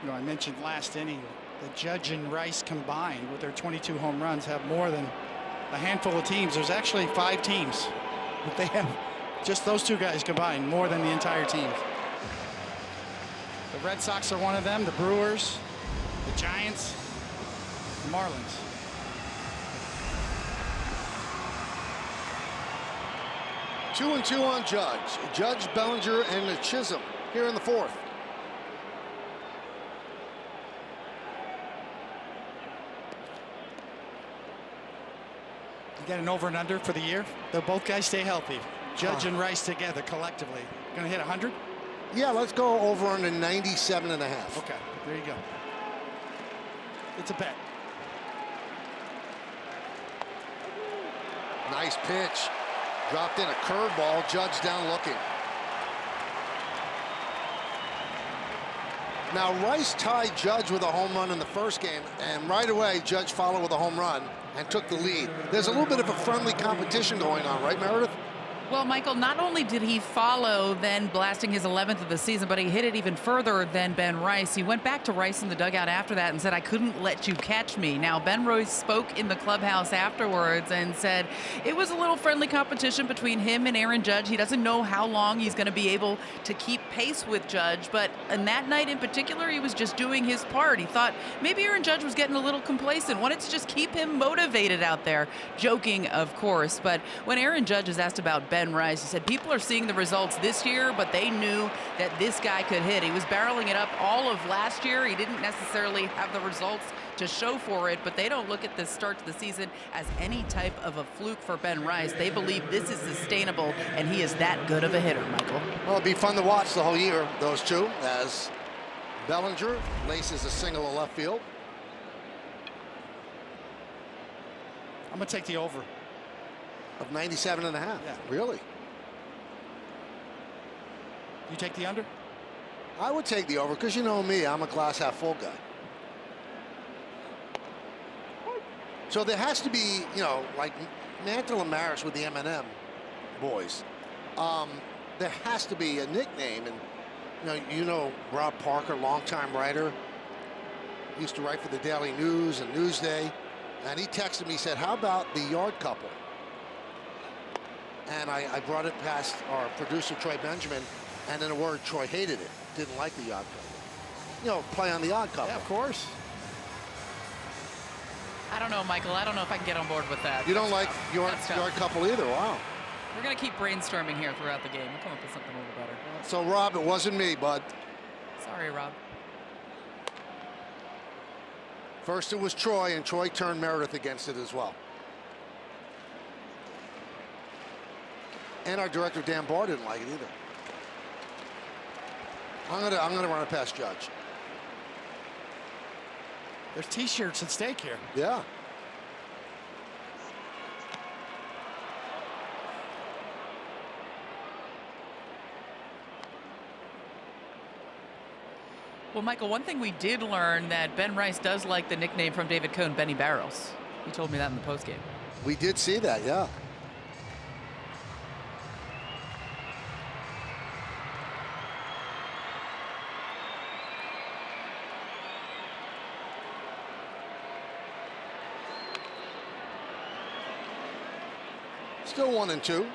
You know, I mentioned last inning that Judge and Rice combined with their 22 home runs have more than a handful of teams. There's actually 5 teams, but they have just those 2 guys combined more than the entire team. The Red Sox are one of them, the Brewers, the Giants, the Marlins. Two and 2 on Judge. Judge, Bellinger, and Chisholm here in the 4th. You got an over and under for the year? They'll both guys stay healthy. Judge and Rice together collectively. Gonna hit 100? Yeah, let's go over on the 97.5. Okay, there you go. It's a bet. Nice pitch. Dropped in a curveball. Judge down looking. Now, Rice tied Judge with a home run in the first game, and right away, Judge followed with a home run and took the lead. There's a little bit of a friendly competition going on, right, Meredith? Well, Michael, not only did he follow, then blasting his 11th of the season, but he hit it even further than Ben Rice. He went back to Rice in the dugout after that and said, "I couldn't let you catch me." Now, Ben Rice spoke in the clubhouse afterwards and said it was a little friendly competition between him and Aaron Judge. He doesn't know how long he's going to be able to keep pace with Judge, but on that night in particular, he was just doing his part. He thought maybe Aaron Judge was getting a little complacent, wanted to just keep him motivated out there. Joking, of course, but when Aaron Judge is asked about Ben Rice, he said people are seeing the results this year, but they knew that this guy could hit. He was barreling it up all of last year. He didn't necessarily have the results to show for it, but they don't look at this start to the season as any type of a fluke for Ben Rice. They believe this is sustainable, and he is that good of a hitter, Michael. Well, it'll be fun to watch the whole year, those two, as Bellinger laces a single to left field. I'm going to take the over. Of 97.5. Yeah. Really? You take the under? I would take the over, because you know me, I'm a glass half full guy. So there has to be, you know, like Mantle and Maris with the M&M boys. There has to be a nickname, and you know Rob Parker, longtime writer, used to write for the Daily News and Newsday, and he texted me, he said, "How about the Yard Couple?" And I brought it past our producer, Troy Benjamin, and in a word, Troy hated it. Didn't like the Yard Couple. You know, play on the Odd Couple. Yeah, of course. I don't know, Michael. I don't know if I can get on board with that. You don't like Yard Couple either? Wow. We're going to keep brainstorming here throughout the game. We'll come up with something a little better. So, Rob, it wasn't me, bud. Sorry, Rob. First it was Troy, and Troy turned Meredith against it as well. And our director, Dan Barr, didn't like it either. I'm gonna run it past Judge. There's T-shirts at stake here. Yeah. Well, Michael, one thing we did learn that Ben Rice does like the nickname from David Cohn, Benny Barrels. He told me that in the postgame. We did see that, yeah. Still 1-2.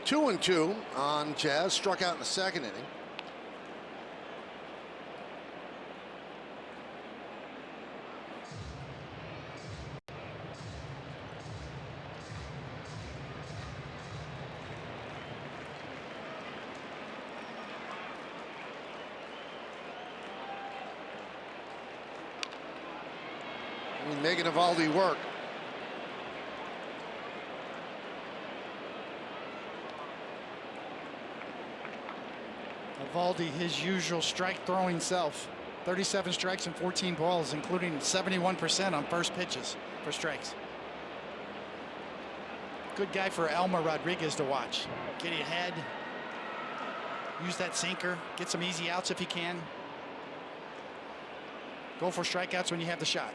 Two and two on Jazz, struck out in the second inning. Making Eovaldi work. Eovaldi, his usual strike-throwing self. 37 strikes and 14 balls, including 71% on first pitches for strikes. Good guy for Elmer Rodriguez to watch. Get ahead. Use that sinker. Get some easy outs if he can. Go for strikeouts when you have the shot.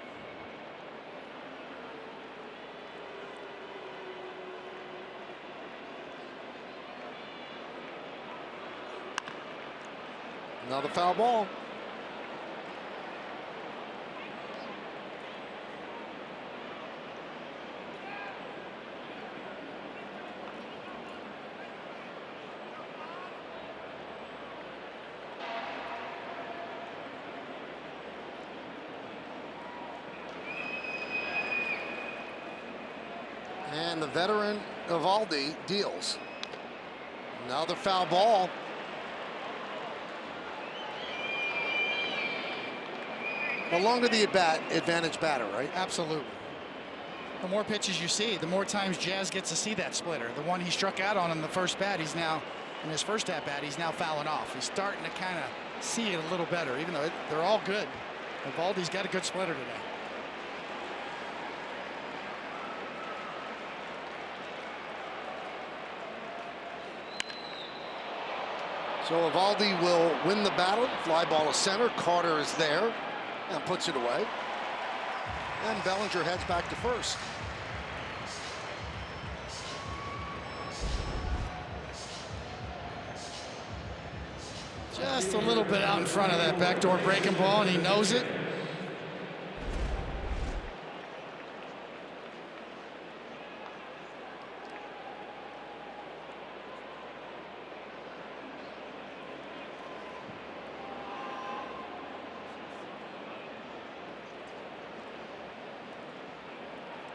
Another foul ball. And the veteran Eovaldi deals. Another foul ball. The longer the at-bat, advantage batter, right? Absolutely. The more pitches you see, the more times Jazz gets to see that splitter. The one he struck out on in the first bat, he's now, in his first at-bat, he's now fouling off. He's starting to kind of see it a little better, even though they're all good. Eovaldi's got a good splitter today. So Eovaldi will win the battle. Fly ball to center. Carter is there and puts it away. And Bellinger heads back to first. Just a little bit out in front of that backdoor breaking ball, and he knows it.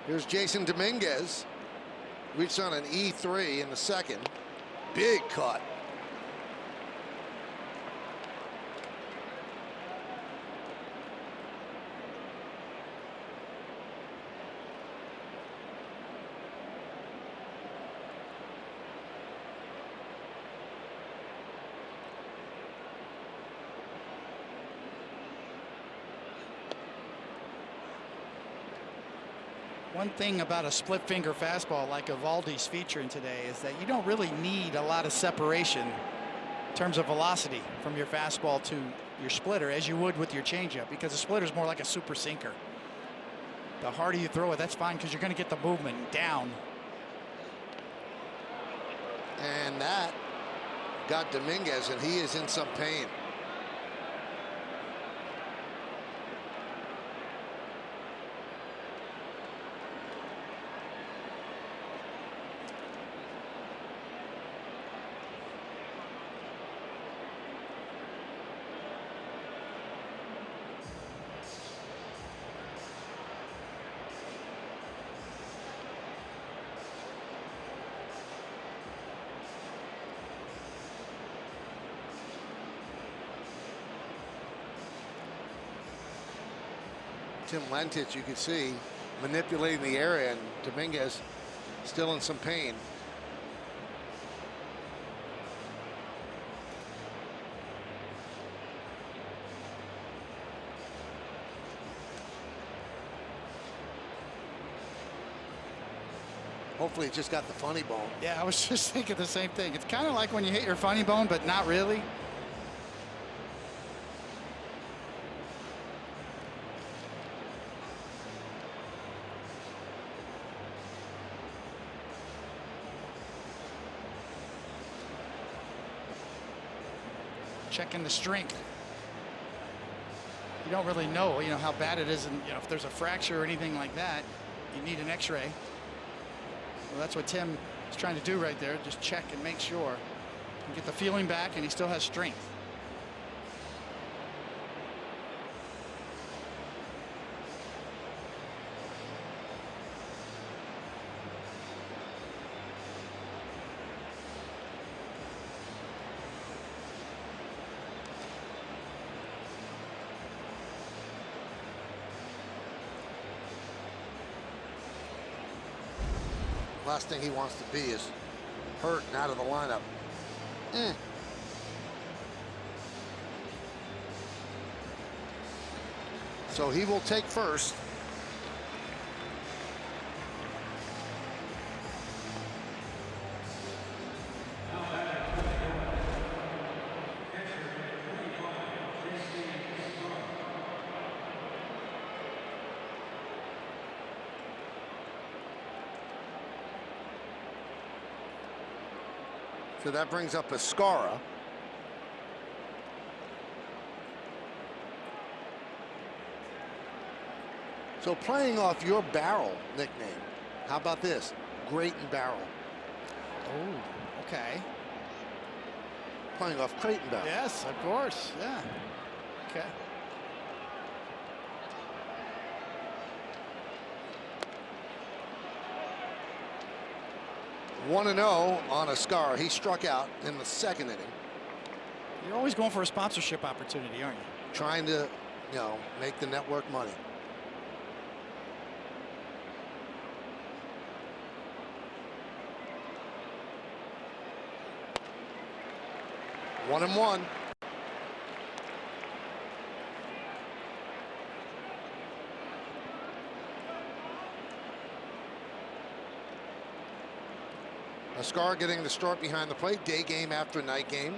Here's Jason Dominguez. Reached on an E3 in the second. Big cut. One thing about a split finger fastball like Eovaldi's featuring today is that you don't really need a lot of separation in terms of velocity from your fastball to your splitter as you would with your changeup, because the splitter is more like a super sinker. The harder you throw it, that's fine, because you're going to get the movement down. And that got Dominguez, and he is in some pain. Tim Lentich, you can see, manipulating the area, and Dominguez still in some pain. Hopefully, it just got the funny bone. Yeah, I was just thinking the same thing. It's kind of like when you hit your funny bone, but not really. Checking the strength. You don't really know, how bad it is, and if there's a fracture or anything like that, you need an X-ray. Well, that's what Tim is trying to do right there. Just check and make sure. And get the feeling back, and he still has strength. Last thing he wants to be is hurt and out of the lineup. So he will take first. So that brings up Escara. So playing off your barrel nickname, how about this? Creighton Barrel. Oh, okay. Playing off Creighton Barrel. Yes, of course. Yeah. Okay. One 1-0 on Escara. He struck out in the second inning. You're always going for a sponsorship opportunity, aren't you? Trying to, make the network money. One and one. Escara getting the start behind the plate. Day game after night game.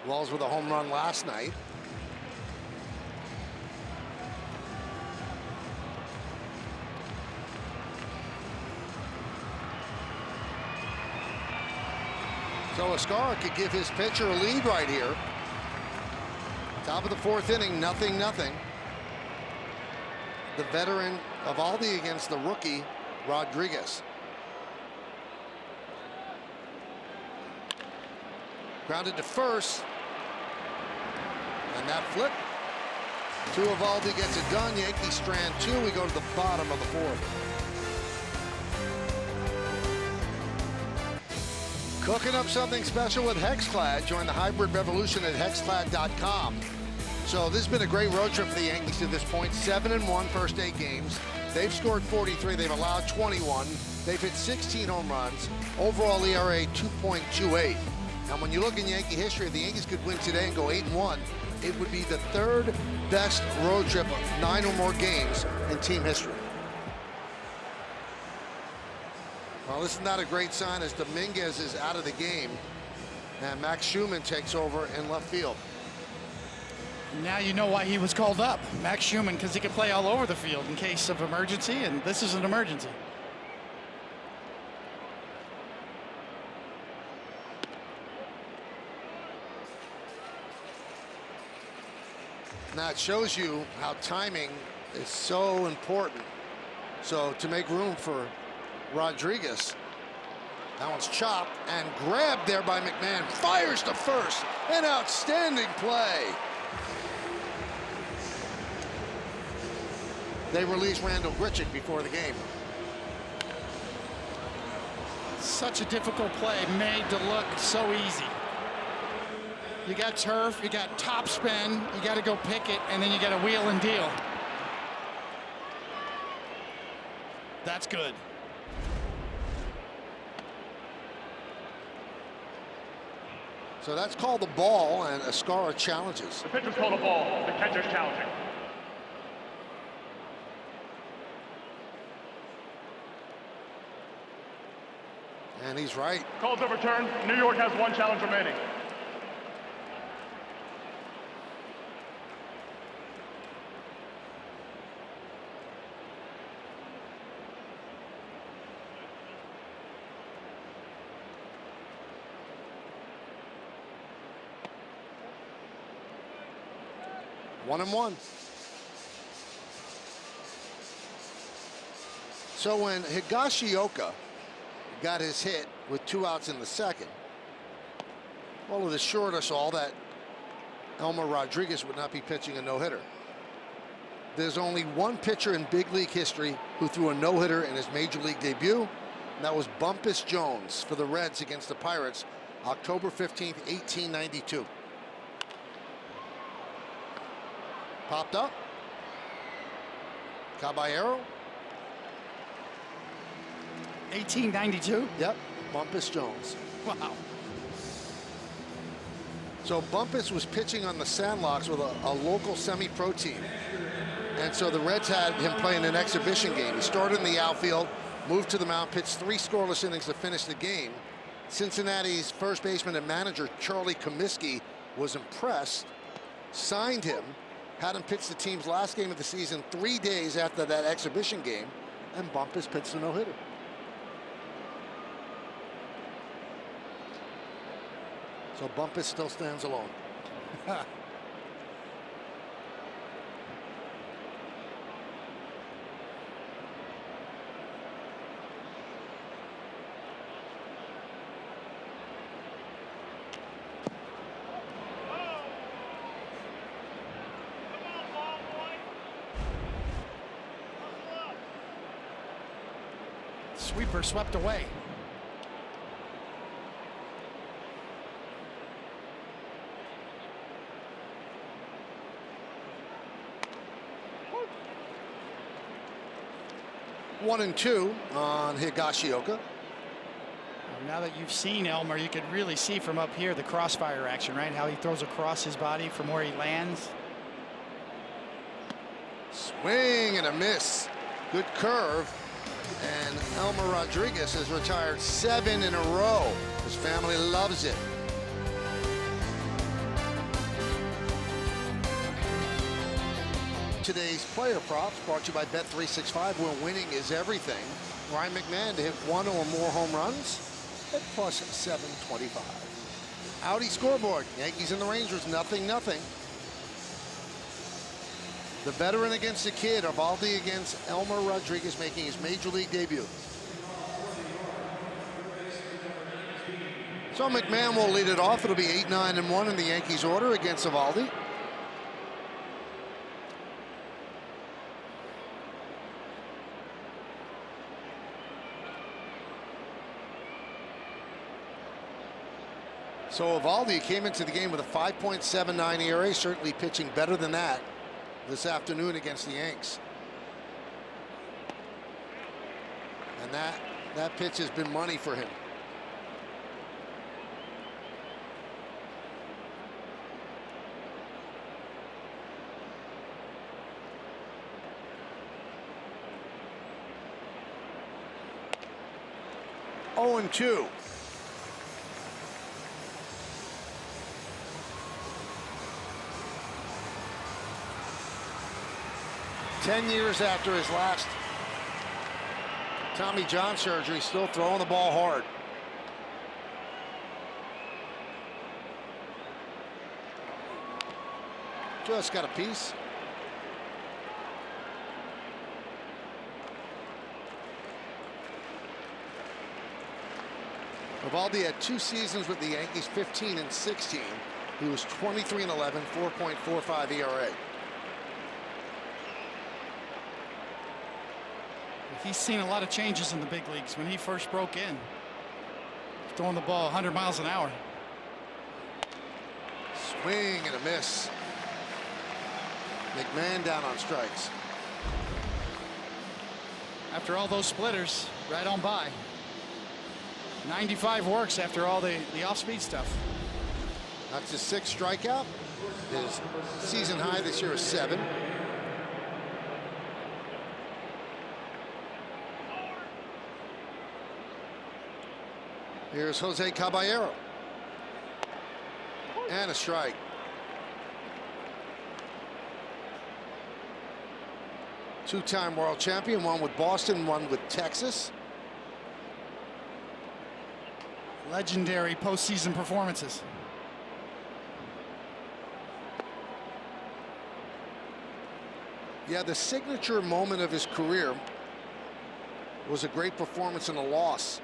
Wells with a home run last night. So Escara could give his pitcher a lead right here. Top of the fourth inning, 0-0. The veteran Eovaldi against the rookie Rodriguez. Grounded to first. And that flip to Eovaldi gets it done. Yankees strand 2. We go to the bottom of the fourth. Cooking up something special with Hexclad. Join the hybrid revolution at hexclad.com. So this has been a great road trip for the Yankees to this point. 7-1 first 8 games. They've scored 43. They've allowed 21. They've hit 16 home runs. Overall ERA 2.28. And when you look in Yankee history, if the Yankees could win today and go 8-1, it would be the third best road trip of 9 or more games in team history. Well, this is not a great sign as Dominguez is out of the game and Max Schumann takes over in left field. Now you know why he was called up, Max Schumann, because he can play all over the field in case of emergency, and this is an emergency. Now it shows you how timing is so important. So to make room for Rodriguez, that one's chopped and grabbed there by McMahon. Fires to first. An outstanding play. They released Randall Grichuk before the game. Such a difficult play made to look so easy. You got turf, you got top spin, you got to go pick it, and then you got to wheel and deal. That's good. So that's called the ball, and Ascara challenges. The pitcher's called a ball. The catcher's challenging. And he's right. Call's overturned. New York has one challenge remaining. One and one. So when Higashioka got his hit with 2 outs in the second, well, it assured us all that Elmer Rodriguez would not be pitching a no-hitter. There's only one pitcher in big league history who threw a no-hitter in his major league debut, and that was Bumpus Jones for the Reds against the Pirates, October 15th, 1892. Popped up. Caballero. 1892? Yep, Bumpus Jones. Wow. So Bumpus was pitching on the Sandlocks with a local semi-pro team. And so the Reds had him playing an exhibition game. He started in the outfield, moved to the mound, pitched 3 scoreless innings to finish the game. Cincinnati's first baseman and manager, Charlie Comiskey, was impressed, signed him, had him pitch the team's last game of the season 3 days after that exhibition game, and Bumpus pitched a no-hitter. So Bumpus still stands alone. Sweeper swept away. One and two on Higashioka. Now that you've seen Elmer, you could really see from up here the crossfire action, right? How he throws across his body from where he lands. Swing and a miss. Good curve. And Elmer Rodriguez has retired 7 in a row. His family loves it. Today's player props brought to you by Bet365, where winning is everything. Ryan McMahon to hit 1 or more home runs at plus 725. Audi scoreboard. Yankees and the Rangers, 0-0. The veteran against the kid. Eovaldi against Elmer Rodriguez, making his major league debut. So McMahon will lead it off. It'll be 8-9-1 in the Yankees order against Eovaldi. So Eovaldi came into the game with a 5.79 ERA, certainly pitching better than that this afternoon against the Yanks. And that pitch has been money for him. Oh, and 2. Ten years after his last Tommy John surgery, still throwing the ball hard. Just got a piece. Eovaldi had 2 seasons with the Yankees, 15 and 16. He was 23-11, 4.45 ERA. He's seen a lot of changes in the big leagues when he first broke in. Throwing the ball 100 miles an hour. Swing and a miss. McMahon down on strikes. After all those splitters, right on by. 95 works after all the off-speed stuff. That's his 6th strikeout. His season high this year is 7. Here's Jose Caballero. And a strike. Two-time world champion, one with Boston, one with Texas. Legendary postseason performances. Yeah, the signature moment of his career was a great performance in a loss.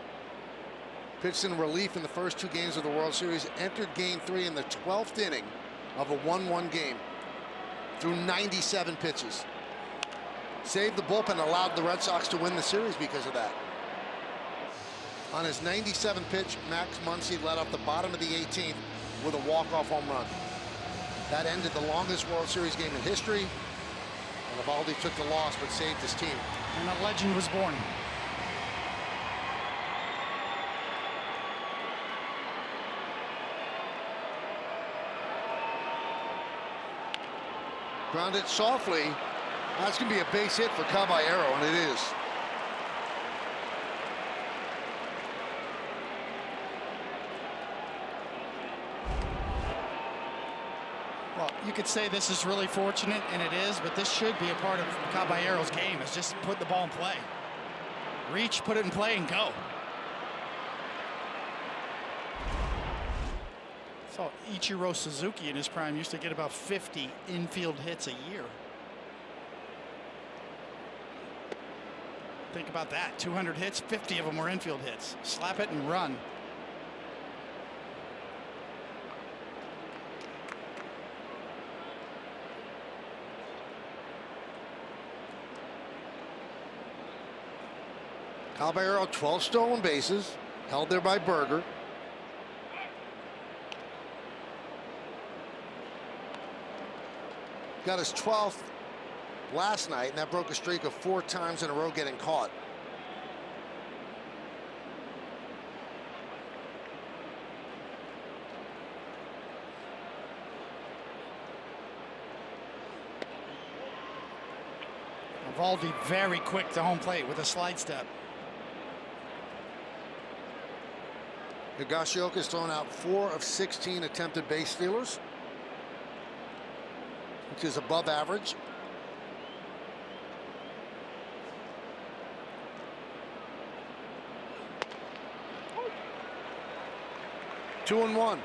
Pitched in relief in the first 2 games of the World Series, entered Game 3 in the 12th inning of a 1-1 game through 97 pitches. Saved the bullpen, allowed the Red Sox to win the series because of that. On his 97th pitch, Max Muncy led off the bottom of the 18th with a walk-off home run. That ended the longest World Series game in history. And Eovaldi took the loss but saved his team. And a legend was born. Grounded softly. That's going to be a base hit for Caballero, and it is. Well, you could say this is really fortunate, and it is, but this should be a part of Caballero's game, is just put the ball in play. Reach, put it in play, and go. So Ichiro Suzuki in his prime used to get about 50 infield hits a year. Think about that, 200 hits, 50 of them were infield hits. Slap it and run. Caballero, 12 stolen bases, held there by Berger. Got his 12th last night, and that broke a streak of 4 times in a row getting caught. Eovaldi very quick to home plate with a slide step. Higashioka's thrown out 4 of 16 attempted base stealers, which is above average. Two and one.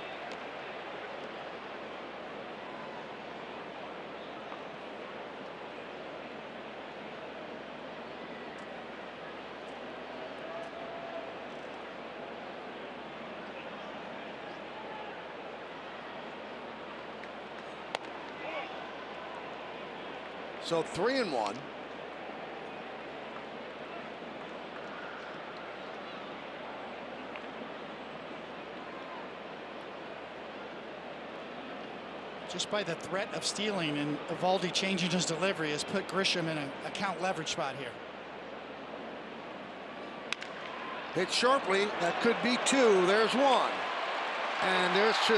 So 3 and 1. Just by the threat of stealing and Eovaldi changing his delivery has put Grisham in an account leverage spot here. Hit sharply. That could be 2. There's 1. And there's 2.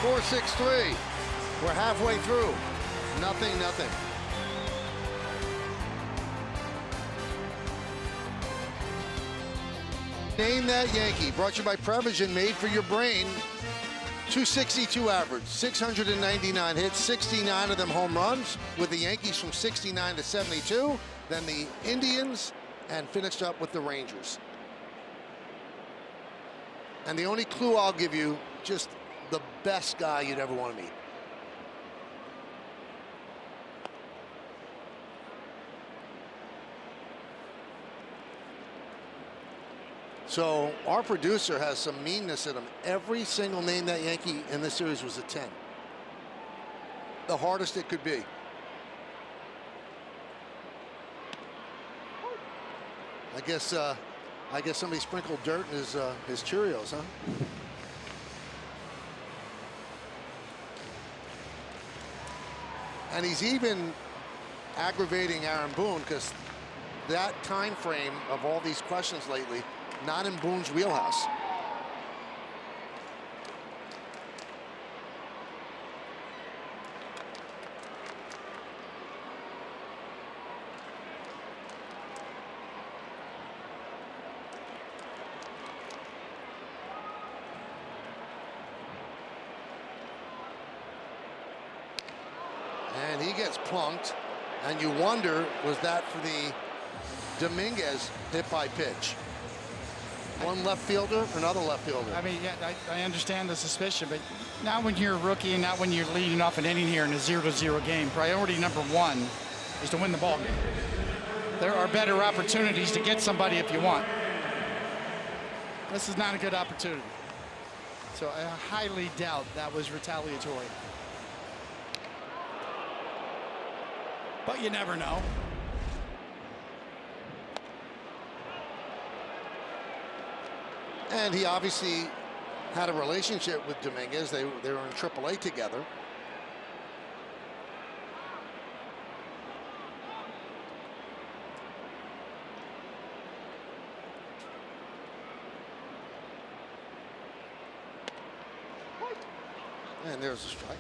4-6-3. We're halfway through. Nothing, nothing. Name That Yankee, brought to you by Prevagen, made for your brain. 262 average, 699 hits, 69 of them home runs, with the Yankees from 69 to 72, then the Indians, and finished up with the Rangers. And the only clue I'll give you, just the best guy you'd ever want to meet. So our producer has some meanness in him. Every single Name That Yankee in this series was a 10. The hardest it could be. I guess somebody sprinkled dirt in his Cheerios, huh? And he's even aggravating Aaron Boone because that time frame of all these questions lately, not in Boone's wheelhouse. And he gets plunked, and you wonder, was that for the Dominguez hit by pitch? One left fielder, another left fielder. I mean, yeah, I understand the suspicion, but not when you're a rookie and not when you're leading off an inning here in a 0-0 game. Priority number one is to win the ball game. There are better opportunities to get somebody if you want. This is not a good opportunity. So I highly doubt that was retaliatory. But you never know. And he obviously had a relationship with Dominguez. They were in AAA together. And there's a strike.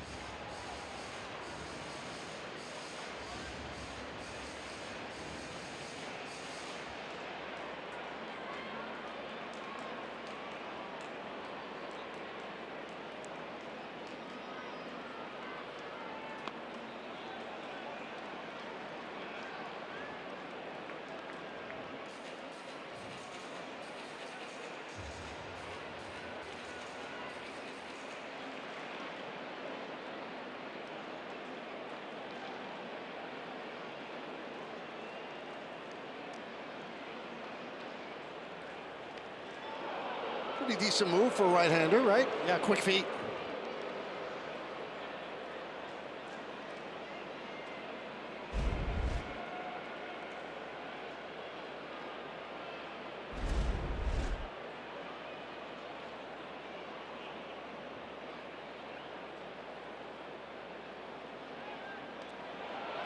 Pretty decent move for a right-hander, right? Yeah, quick feet.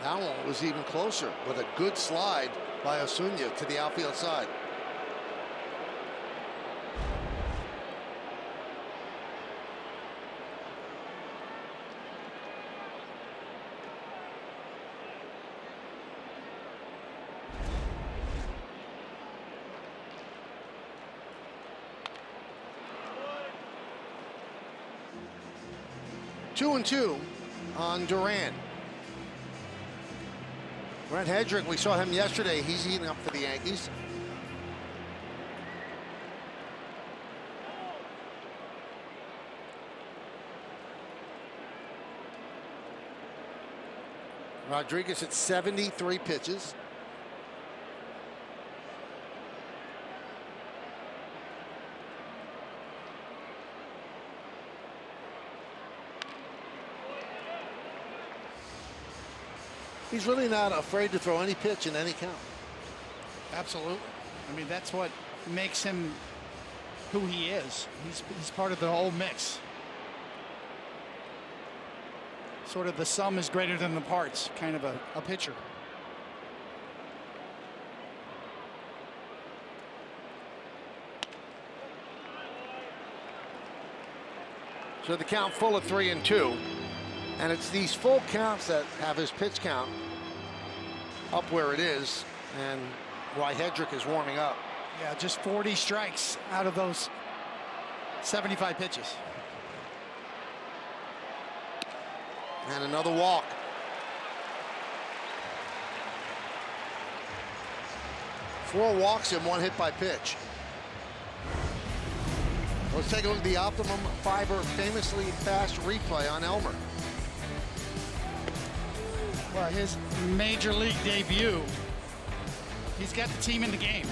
That one was even closer with a good slide by Osuna to the outfield side. Two and two on Duran. Brent Hedrick, we saw him yesterday. He's heating up for the Yankees. Rodriguez at 73 pitches. He's really not afraid to throw any pitch in any count. Absolutely. I mean, that's what makes him who he is. He's part of the whole mix. Sort of the sum is greater than the parts, kind of a pitcher. So the count full of 3-2. And it's these full counts that have his pitch count up where it is, and why Hedrick is warming up. Yeah, just 40 strikes out of those 75 pitches. And another walk. Four walks and one hit by pitch. Let's take a look at the Optimum Fiber famously fast replay on Elmer. Well, his major league debut, he's got the team in the game.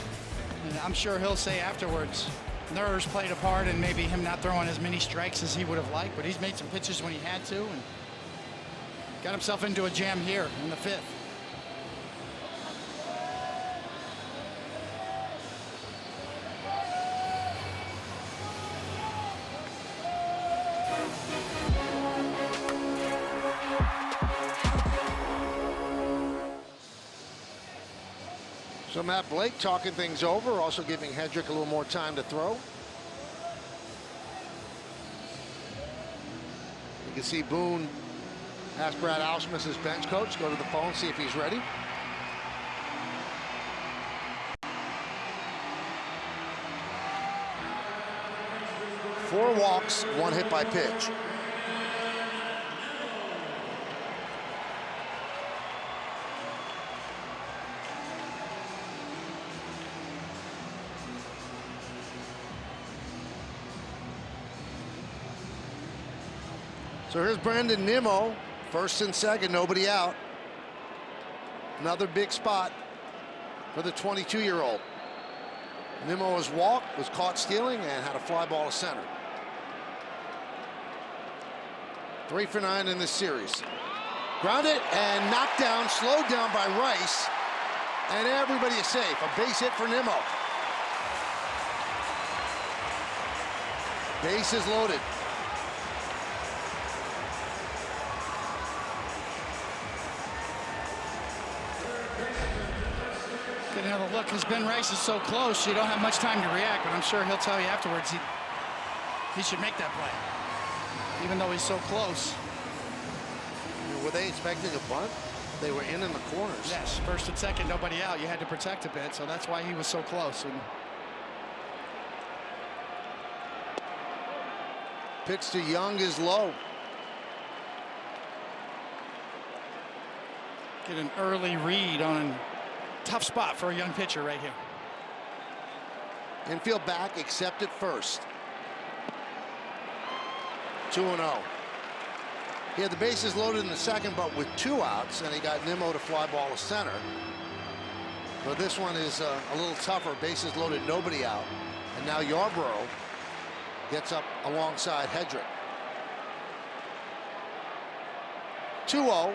And I'm sure he'll say afterwards, nerves played a part in maybe him not throwing as many strikes as he would have liked, but he's made some pitches when he had to and got himself into a jam here in the fifth. So Matt Blake talking things over, also giving Hedrick a little more time to throw. You can see Boone ask Brad Ausmus, his bench coach, go to the phone, see if he's ready. Four walks, one hit by pitch. So here's Brandon Nimmo, first and second, nobody out. Another big spot for the 22-year-old. Nimmo was walked, was caught stealing, and had a fly ball to center. 3 for 9 in this series. Grounded and knocked down, slowed down by Rice, and everybody is safe. A base hit for Nimmo. Base is loaded. Didn't have a look because Ben Rice is so close. You don't have much time to react, but I'm sure he'll tell you afterwards he should make that play, even though he's so close. Were they expecting a bunt? They were in the corners. Yes, first and second, nobody out. You had to protect a bit, so that's why he was so close. And pitch to Young is low. Get an early read on a tough spot for a young pitcher right here. Infield back, accepted first. 2-0. He had the bases loaded in the second, but with 2 outs, and he got Nimmo to fly ball to center. But this one is a little tougher. Bases loaded, nobody out. And now Yarbrough gets up alongside Hedrick. 2-0.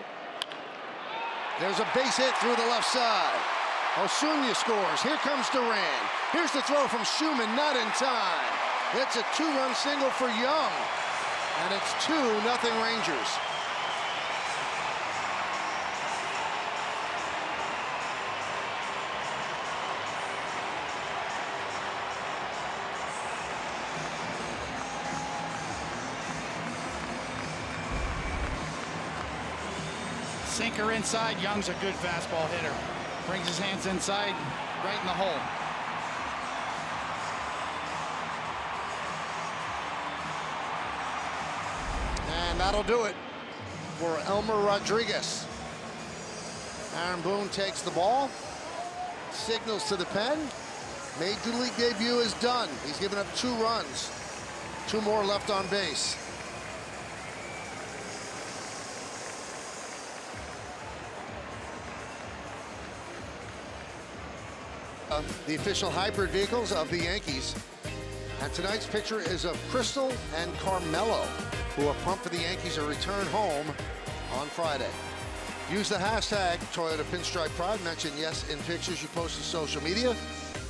There's a base hit through the left side. Osuna scores. Here comes Duran. Here's the throw from Schumann, not in time. It's a 2-run single for Young. And it's 2-0 Rangers. Sinker inside. Young's a good fastball hitter. Brings his hands inside, right in the hole. And that'll do it for Elmer Rodriguez. Aaron Boone takes the ball, signals to the pen. Major League debut is done. He's given up 2 runs, 2 more left on base. The official hybrid vehicles of the Yankees. And tonight's picture is of Crystal and Carmelo, who are pumped for the Yankees to return home on Friday. Use the hashtag Toyota Pinstripe Pride. Mention yes in pictures you post to social media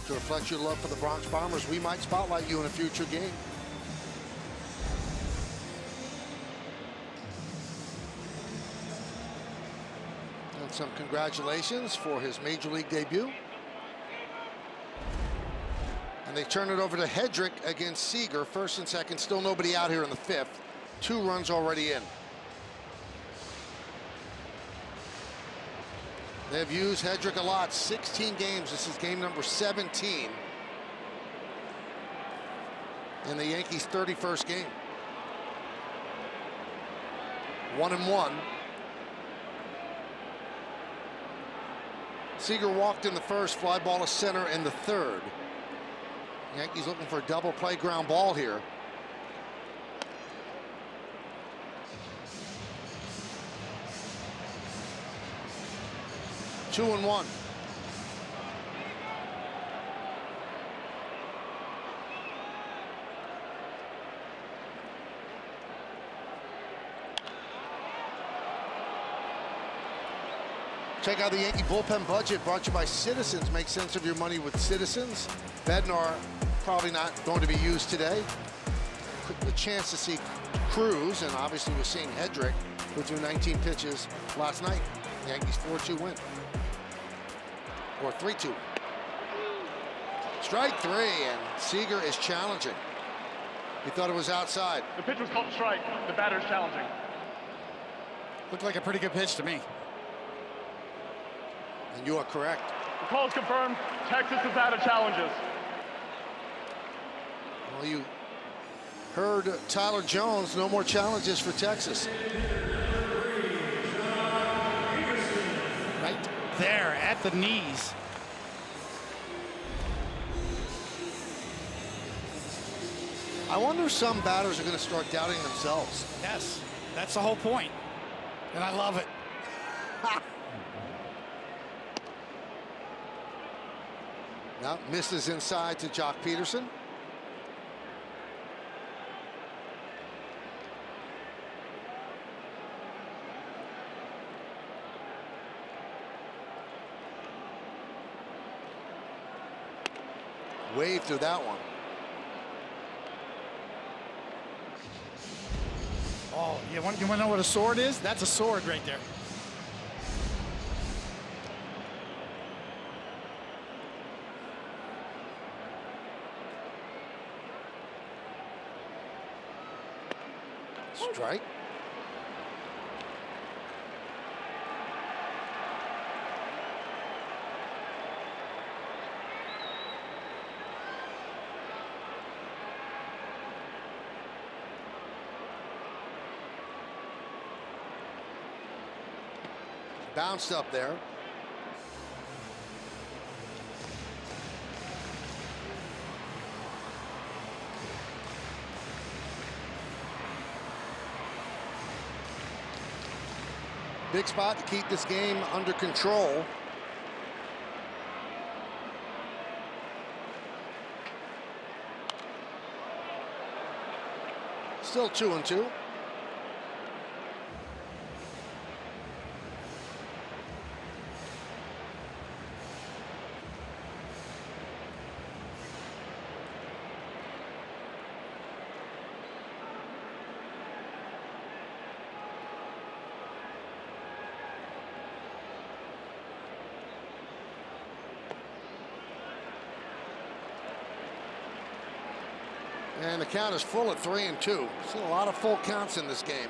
to reflect your love for the Bronx Bombers. We might spotlight you in a future game. And some congratulations for his Major League debut. And they turn it over to Hedrick against Seager. First and second, still nobody out here in the 5th. 2 runs already in. They've used Hedrick a lot. 16 games. This is game number 17 in the Yankees' 31st game. 1-1. Seager walked in the first, fly ball to center in the 3rd. Yankees looking for a double play ground ball here. Two and one. Check out the Yankee bullpen budget brought to you by Citizens. Make sense of your money with Citizens. Bednar probably not going to be used today. The chance to see Cruz, and obviously we're seeing Hedrick, who threw 19 pitches last night. Yankees 4-2 win. Or 3-2. Strike 3, and Seager is challenging. He thought it was outside. The pitch was called strike. The batter is challenging. Looked like a pretty good pitch to me. And you are correct. The call is confirmed. Texas is out of challenges. Well, you heard Tyler Jones. No more challenges for Texas. Right there at the knees. I wonder if some batters are going to start doubting themselves. Yes, that's the whole point. And I love it. Now misses inside to Jock Peterson. Wave to that one. Oh, you want to know what a sword is? That's a sword right there. Strike. Bounced up there. Big spot to keep this game under control. Still 2-2. And the count is full at 3-2. Seen a lot of full counts in this game.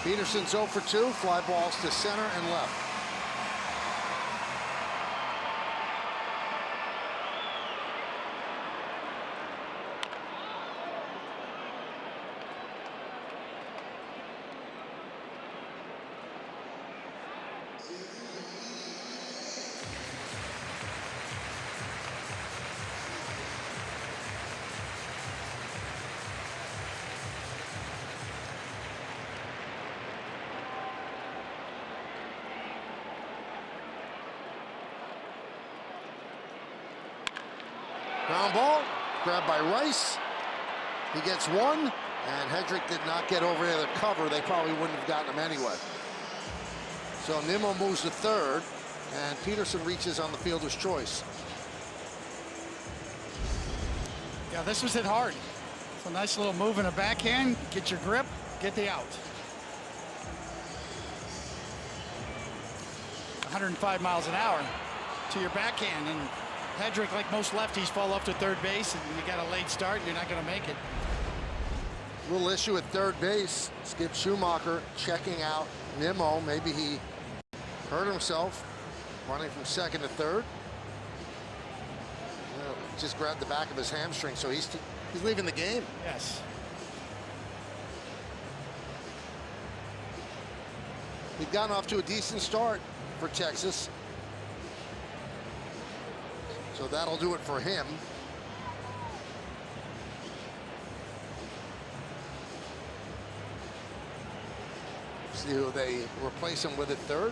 Peterson's 0 for 2. Fly balls to center and left. Ground ball, grabbed by Rice. He gets one, and Hedrick did not get over there to cover. They probably wouldn't have gotten him anyway. So Nimmo moves to third, and Peterson reaches on the fielder's choice. Yeah, this was hit hard. It's a nice little move in the backhand. Get your grip, get the out. 105 miles an hour to your backhand, and Hedrick, like most lefties, fall off to third base, and you got a late start, and you're not going to make it. Little issue at third base. Skip Schumacher checking out Nimmo. Maybe he hurt himself running from second to third. Just grabbed the back of his hamstring, so he's leaving the game. Yes. He'd gotten off to a decent start for Texas. So that'll do it for him. See who they replace him with at third.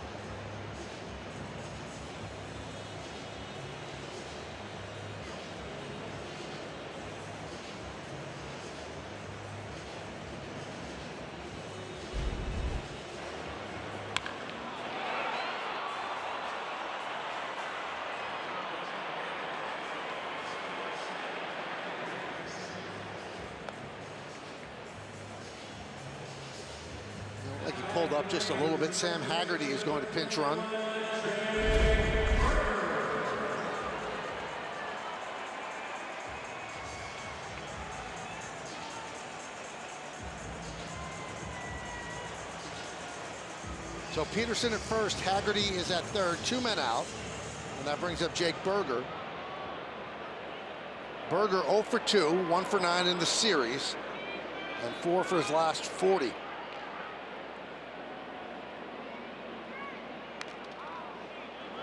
Like he pulled up just a little bit. Sam Haggerty is going to pinch run. So Peterson at first, Haggerty is at third, 2 men out. And that brings up Jake Berger. Berger 0 for 2, 1 for 9 in the series, and 4 for his last 40.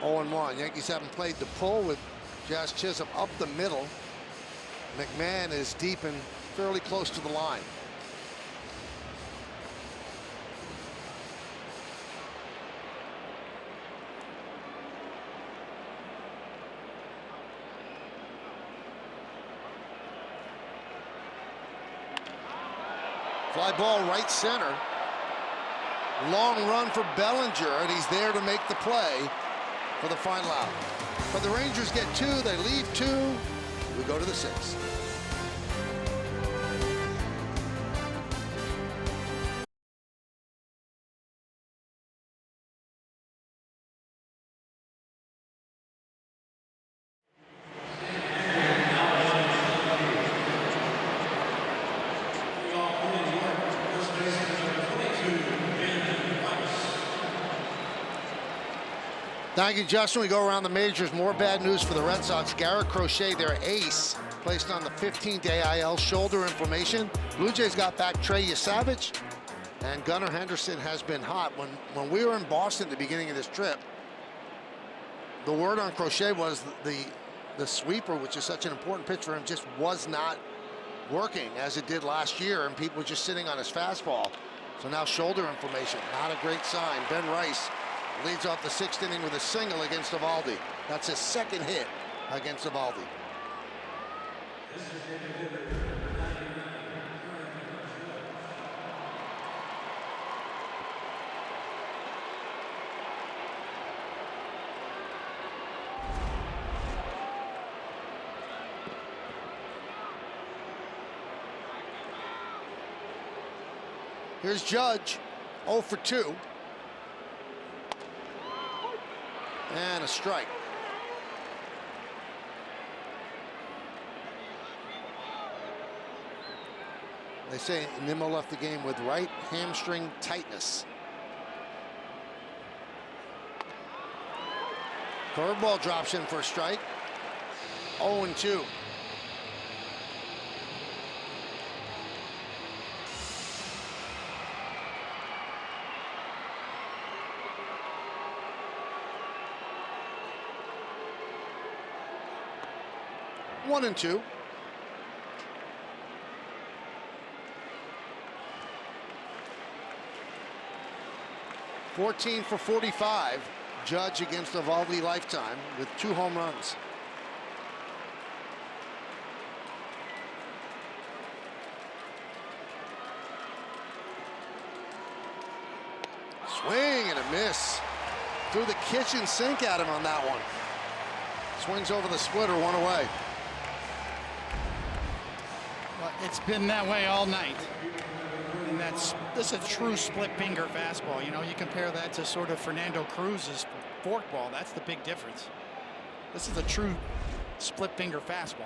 Oh and 1. Yankees haven't played the pull with Jazz Chisholm up the middle. McMahon is deep and fairly close to the line. Fly ball right center. Long run for Bellinger, and he's there to make the play for the final out. But the Rangers get 2, they leave 2. We go to the 6th. Thank you, Justin. We go around the majors. More bad news for the Red Sox. Garrett Crochet, their ace, placed on the 15th AIL, shoulder inflammation. Blue Jays got back Trey Yesavich, and Gunnar Henderson has been hot. When we were in Boston at the beginning of this trip, the word on Crochet was the sweeper, which is such an important pitch for him, just was not working as it did last year, and people were just sitting on his fastball. So now shoulder inflammation, not a great sign. Ben Rice leads off the 6th inning with a single against Eovaldi. That's his 2nd hit against Eovaldi. Here's Judge, 0 for 2. And a strike. They say Nimmo left the game with right hamstring tightness. Curveball drops in for a strike. 0 and 2. One and 2. $14 for 45. Judge against Eovaldi lifetime with 2 home runs. Swing and a miss. Threw the kitchen sink at him on that one. Swings over the splitter, 1 away. Well, it's been that way all night. And this is a true split finger fastball. You know, you compare that to sort of Fernando Cruz's forkball. That's the big difference. This is a true split finger fastball.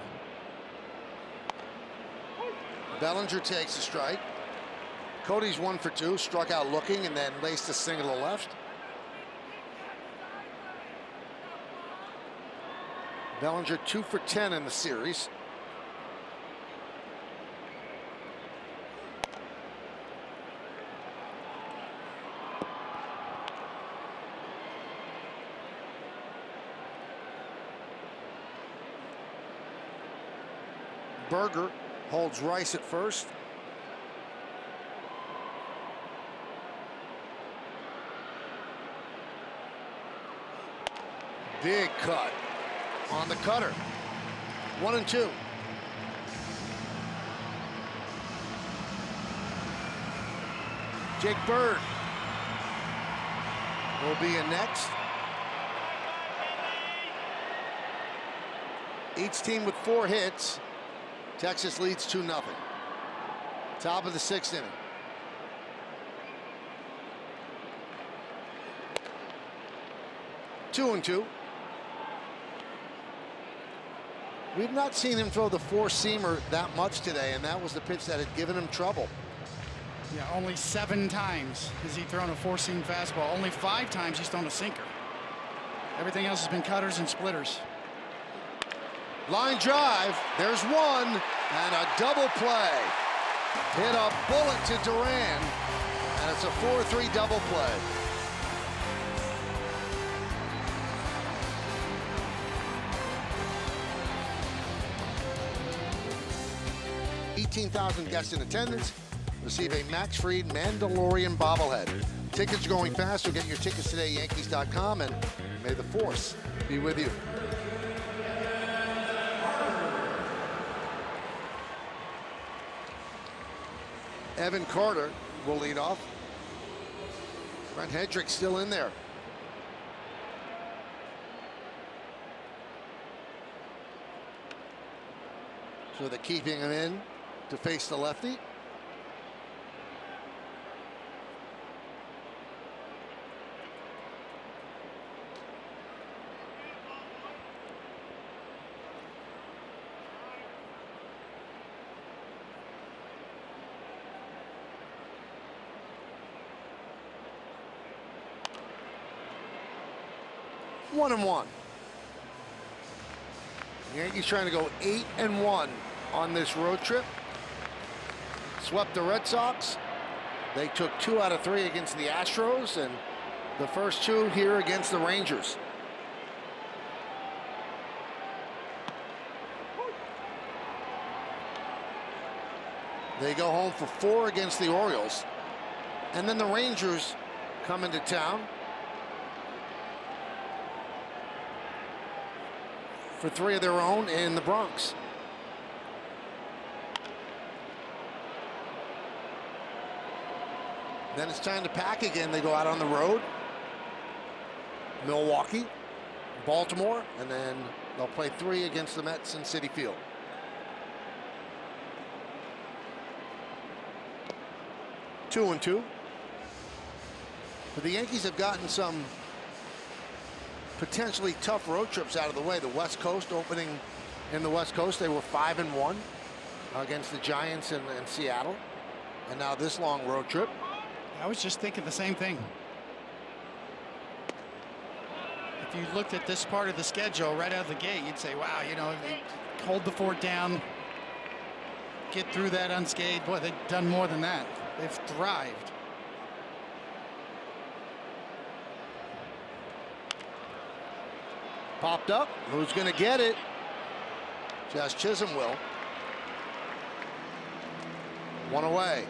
Bellinger takes a strike. Cody's 1 for 2, struck out looking and then laced a single to left. Bellinger 2 for 10 in the series. Berger holds Rice at first. Big cut on the cutter. 1 and 2. Jake Bird will be in next. Each team with 4 hits. Texas leads 2-0. Top of the 6th inning. Two and 2. We've not seen him throw the 4-seamer that much today, and that was the pitch that had given him trouble. Yeah, only 7 times has he thrown a 4-seam fastball. Only 5 times he's thrown a sinker. Everything else has been cutters and splitters. Line drive, there's one, and a double play. Hit a bullet to Duran, and it's a 4-3 double play. $18,000 guests in attendance receive a Max Fried Mandalorian bobblehead. Tickets are going fast, so get your tickets today at Yankees.com, and may the force be with you. Evan Carter will lead off. Brent Hedrick still in there. So they're keeping him in to face the lefty. One and one. The Yankees trying to go 8-1 on this road trip. Swept the Red Sox. They took 2 out of 3 against the Astros, and the first 2 here against the Rangers. They go home for 4 against the Orioles, and then the Rangers come into town for 3 of their own in the Bronx. Then it's time to pack again. They go out on the road. Milwaukee, Baltimore, and then they'll play 3 against the Mets in Citi Field. Two and two. But the Yankees have gotten some potentially tough road trips out of the way. The West Coast, opening in the West Coast, they were 5-1 against the Giants and Seattle. And now this long road trip. I was just thinking the same thing. If you looked at this part of the schedule right out of the gate, you'd say, wow, you know, hold the fort down, get through that unscathed. Boy, they've done more than that. They've thrived. Popped up. Who's going to get it? Josh Chisholm will. 1 away.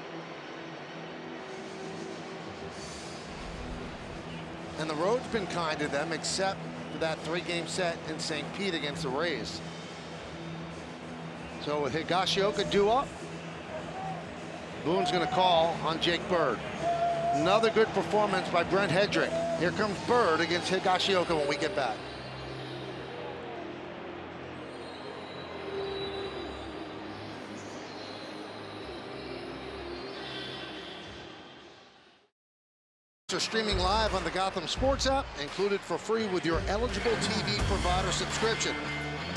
And the road's been kind to them, except for that 3-game set in St. Pete against the Rays. So with Higashioka due up, Boone's going to call on Jake Bird. Another good performance by Brent Hedrick. Here comes Bird against Higashioka when we get back. Are streaming live on the Gotham Sports app, included for free with your eligible TV provider subscription.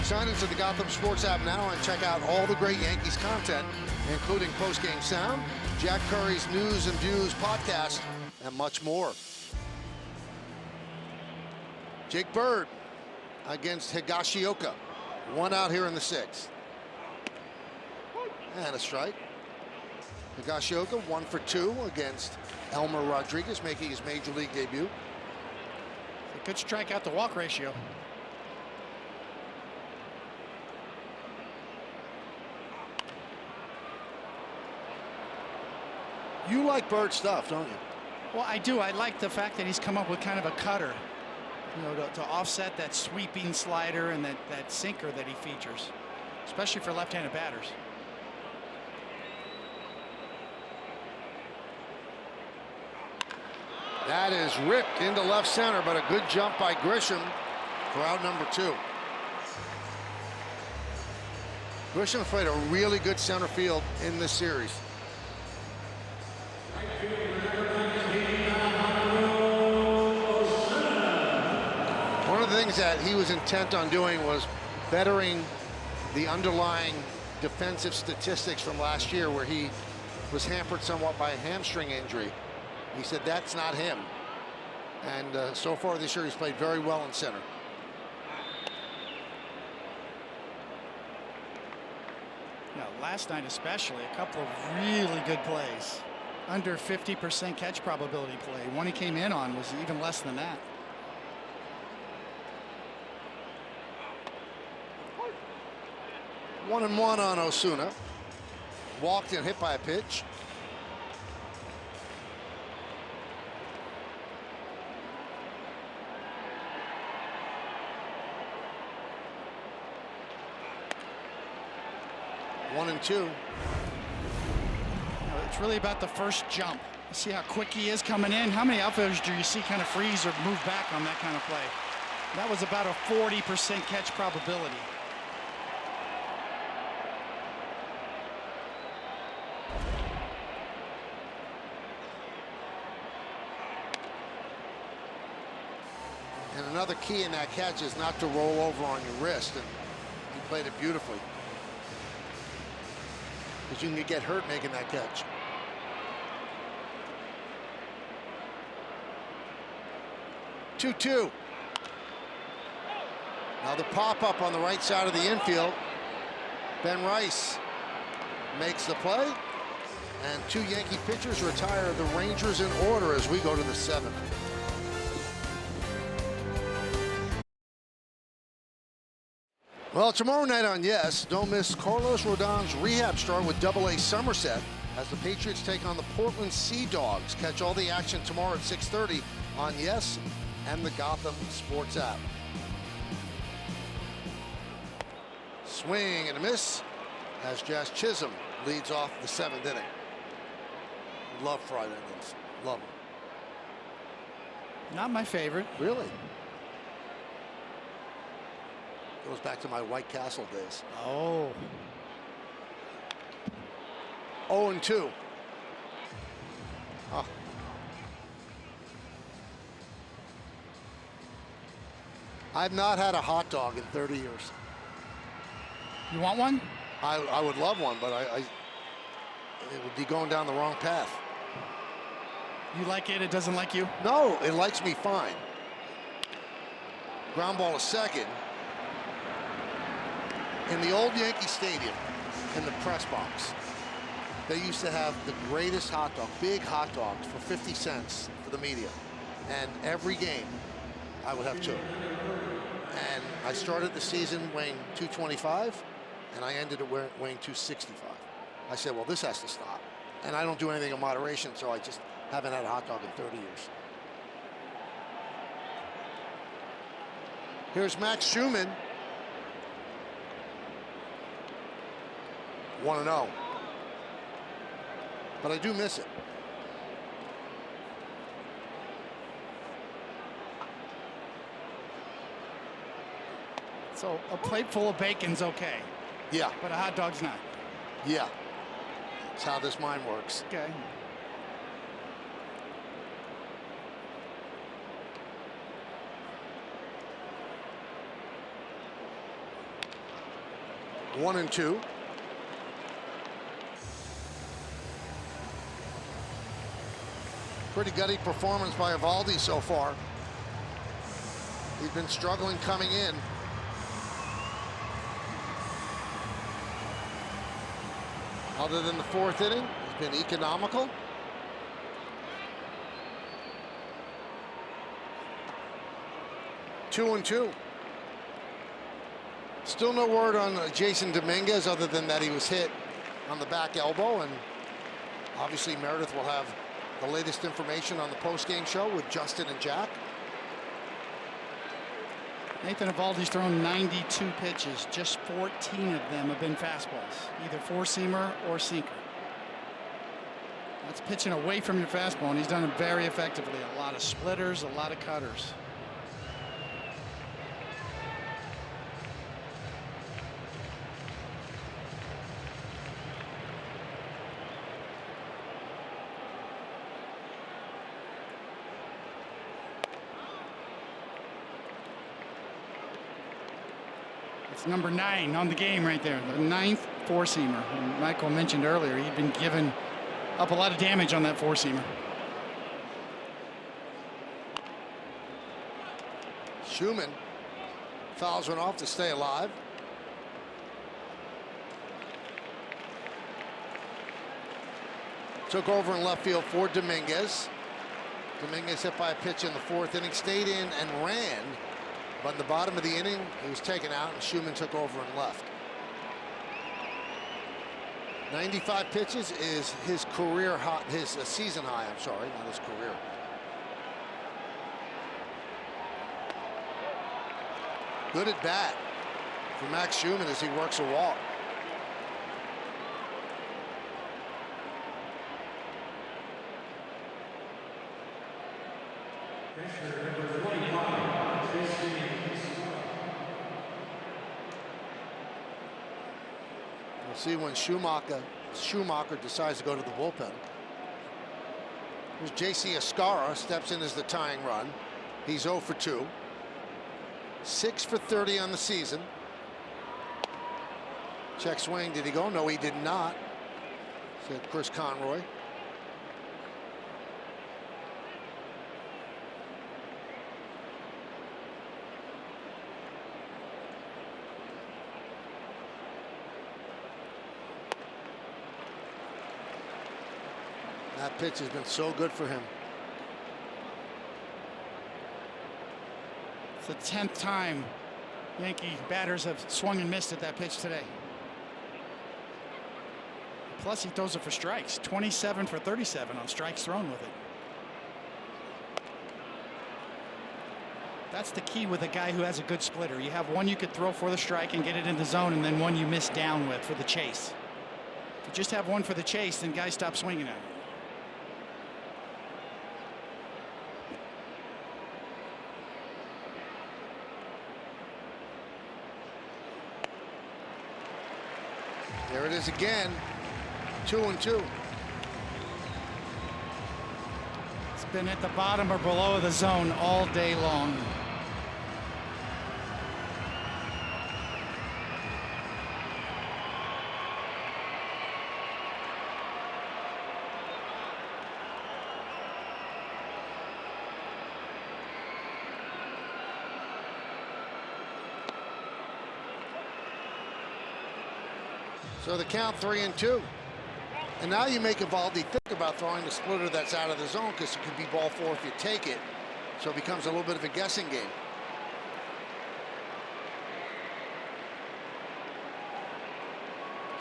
Sign into the Gotham Sports app now and check out all the great Yankees content, including post-game sound, Jack Curry's News and Views podcast, and much more. Jake Bird against Higashioka. 1 out here in the 6th. And a strike. Higashioka 1 for 2 against Elmer Rodriguez, making his major league debut. A good strikeout to walk ratio. You like Bird's stuff, don't you? Well, I do. I like the fact that he's come up with kind of a cutter, you know, to offset that sweeping slider and that sinker that he features, especially for left-handed batters. That is ripped into left center, but a good jump by Grisham for out number 2. Grisham played a really good center field in this series. One of the things that he was intent on doing was bettering the underlying defensive statistics from last year, where he was hampered somewhat by a hamstring injury. He said that's not him. And so far this year, he's played very well in center. Yeah, last night especially, a couple of really good plays. Under 50% catch probability play. One he came in on was even less than that. One and one on Osuna. Walked and hit by a pitch. One and two. It's really about the first jump. See how quick he is coming in. How many outfielders do you see kind of freeze or move back on that kind of play? That was about a 40% catch probability. And another key in that catch is not to roll over on your wrist, and he played it beautifully. Because you can get hurt making that catch. Two-two. Now the pop-up on the right side of the infield. Ben Rice makes the play. And two Yankee pitchers retire the Rangers in order as we go to the seventh. Well, tomorrow night on Yes, don't miss Carlos Rodon's rehab start with AA Somerset as the Patriots take on the Portland Sea Dogs. Catch all the action tomorrow at 6:30 on Yes and the Gotham Sports app. Swing and a miss as Jazz Chisholm leads off the seventh inning. Love fried onions. Love them. Not my favorite. Really? Goes back to my White Castle days. Oh. 0-2. Oh. I've not had a hot dog in 30 years. You want one? I would love one, but it would be going down the wrong path. You like it, it doesn't like you? No, it likes me fine. Ground ball to second. In the old Yankee Stadium, in the press box, they used to have the greatest hot dog, big hot dogs for 50 cents for the media. And every game, I would have two. And I started the season weighing 225, and I ended it weighing 265. I said, well, this has to stop. And I don't do anything in moderation, so I just haven't had a hot dog in 30 years. Here's Max Schumann. 1-0. But I do miss it. So a plate full of bacon's okay. Yeah. But a hot dog's not. Yeah. That's how this mind works. Okay. One and two. Pretty gutty performance by Eovaldi so far. He's been struggling coming in. Other than the fourth inning, he's been economical. Two and two. Still no word on Jason Dominguez other than that he was hit on the back elbow, and obviously Meredith will have the latest information on the post-game show with Justin and Jack. Nathan Eovaldi's thrown 92 pitches. Just 14 of them have been fastballs, either four-seamer or sinker. That's pitching away from your fastball, and he's done it very effectively. A lot of splitters, a lot of cutters. It's number 9 on the game right there, the 9th four-seamer. And Michael mentioned earlier he'd been given up a lot of damage on that four-seamer. Schumann fouls one off to stay alive. Took over in left field for Dominguez. Dominguez hit by a pitch in the fourth inning, stayed in and ran. But in the bottom of the inning, he was taken out and Schumann took over and left. 95 pitches is his career high, his season high, I'm sorry, not his career. Good at bat for Max Schumann as he works a walk. We'll see when Schumacher decides to go to the bullpen. Here's J.C. Escarra, steps in as the tying run. He's 0 for 2. 6 for 30 on the season. Check swing, did he go? No, he did not, said Chris Conroy. That pitch has been so good for him. It's the 10th time Yankee batters have swung and missed at that pitch today. Plus he throws it for strikes. 27 for 37 on strikes thrown with it. That's the key with a guy who has a good splitter. You have one you could throw for the strike and get it in the zone, and then one you miss down with for the chase. If you just have one for the chase, then guys stop swinging at it. There it is again. 2-2. It's been at the bottom or below the zone all day long. So the count 3-2. And now you make Eovaldi think about throwing the splitter that's out of the zone, because it could be ball 4 if you take it. So it becomes a little bit of a guessing game.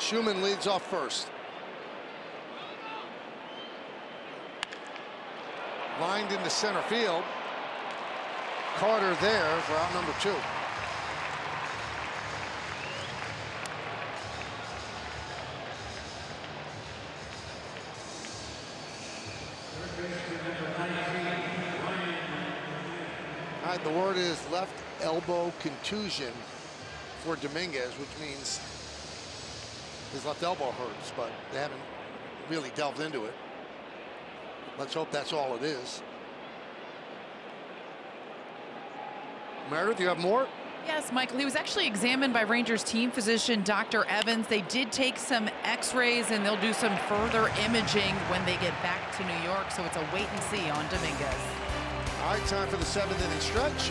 Schumann leads off first. Lined into center field. Carter there for out number 2. All right, the word is left elbow contusion for Dominguez, which means his left elbow hurts, but they haven't really delved into it. Let's hope that's all it is. Meredith, you have more? Yes, Michael. He was actually examined by Rangers team physician Dr. Evans. They did take some x-rays, and they'll do some further imaging when they get back to New York. So it's a wait and see on Dominguez. All right, time for the 7th inning stretch.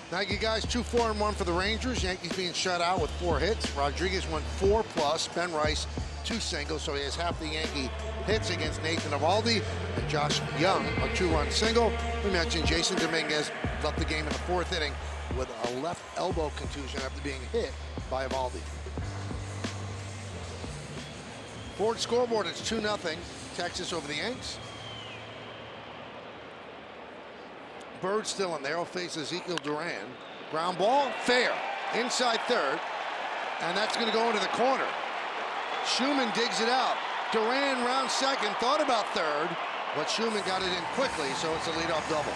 Thank you guys. 2-4-1 for the Rangers. Yankees being shut out with 4 hits. Rodriguez went 4+. Ben Rice 2 singles, so he has half the Yankee hits against Nathan Eovaldi, and Josh Young a 2-run single. We mentioned Jason Dominguez left the game in the 4th inning with a left elbow contusion after being hit by Eovaldi. Ford scoreboard, it's 2-0 Texas over the Yanks. Bird still in there. He'll face Ezekiel Duran. Ground ball, fair. Inside third. And that's going to go into the corner. Schumann digs it out. Duran round second. Thought about third. But Schumann got it in quickly, so it's a leadoff double.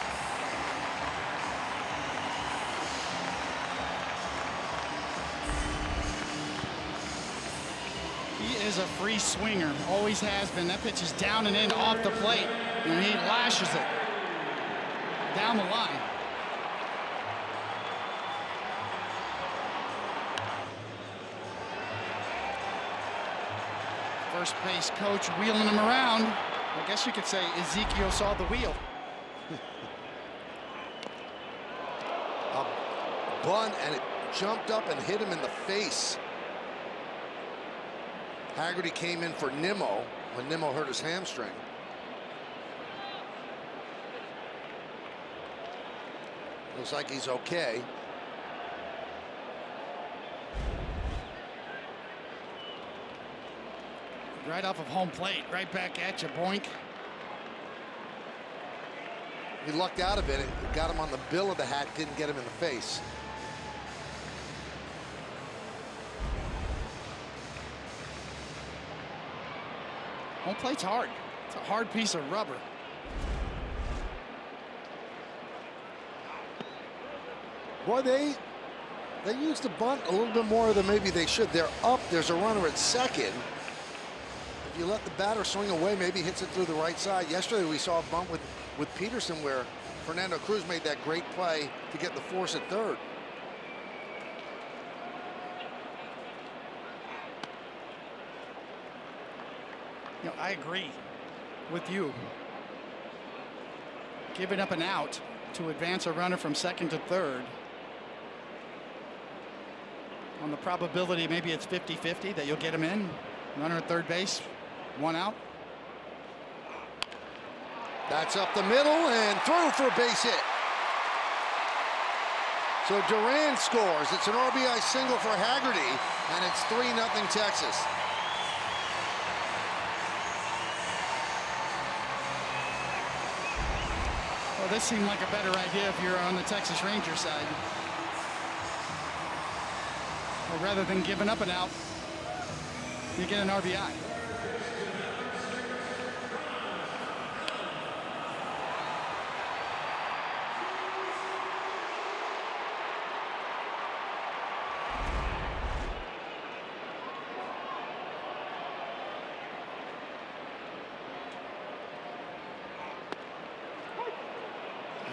is a free swinger. Always has been. That pitch is down and in off the plate, and he lashes it down the line. First base coach wheeling him around. I guess you could say Ezekiel saw the wheel. A bunt, and it jumped up and hit him in the face. Haggerty came in for Nimmo when Nimmo hurt his hamstring. Looks like he's okay. Right off of home plate, right back at you, boink. He lucked out of it. It got him on the bill of the hat, didn't get him in the face. Home plate's hard. It's a hard piece of rubber. Boy, they used the bunt a little bit more than maybe they should. They're up. There's a runner at second. If you let the batter swing away, maybe hits it through the right side. Yesterday we saw a bunt with Peterson where Fernando Cruz made that great play to get the force at third. You know, I agree with you. Giving up an out to advance a runner from second to third. On the probability maybe it's 50-50 that you'll get him in. Runner at third base, one out. That's up the middle and through for a base hit. So Duran scores. It's an RBI single for Haggerty, and it's 3-0 Texas. Well, this seemed like a better idea if you're on the Texas Rangers side. Well, rather than giving up an out, you get an RBI.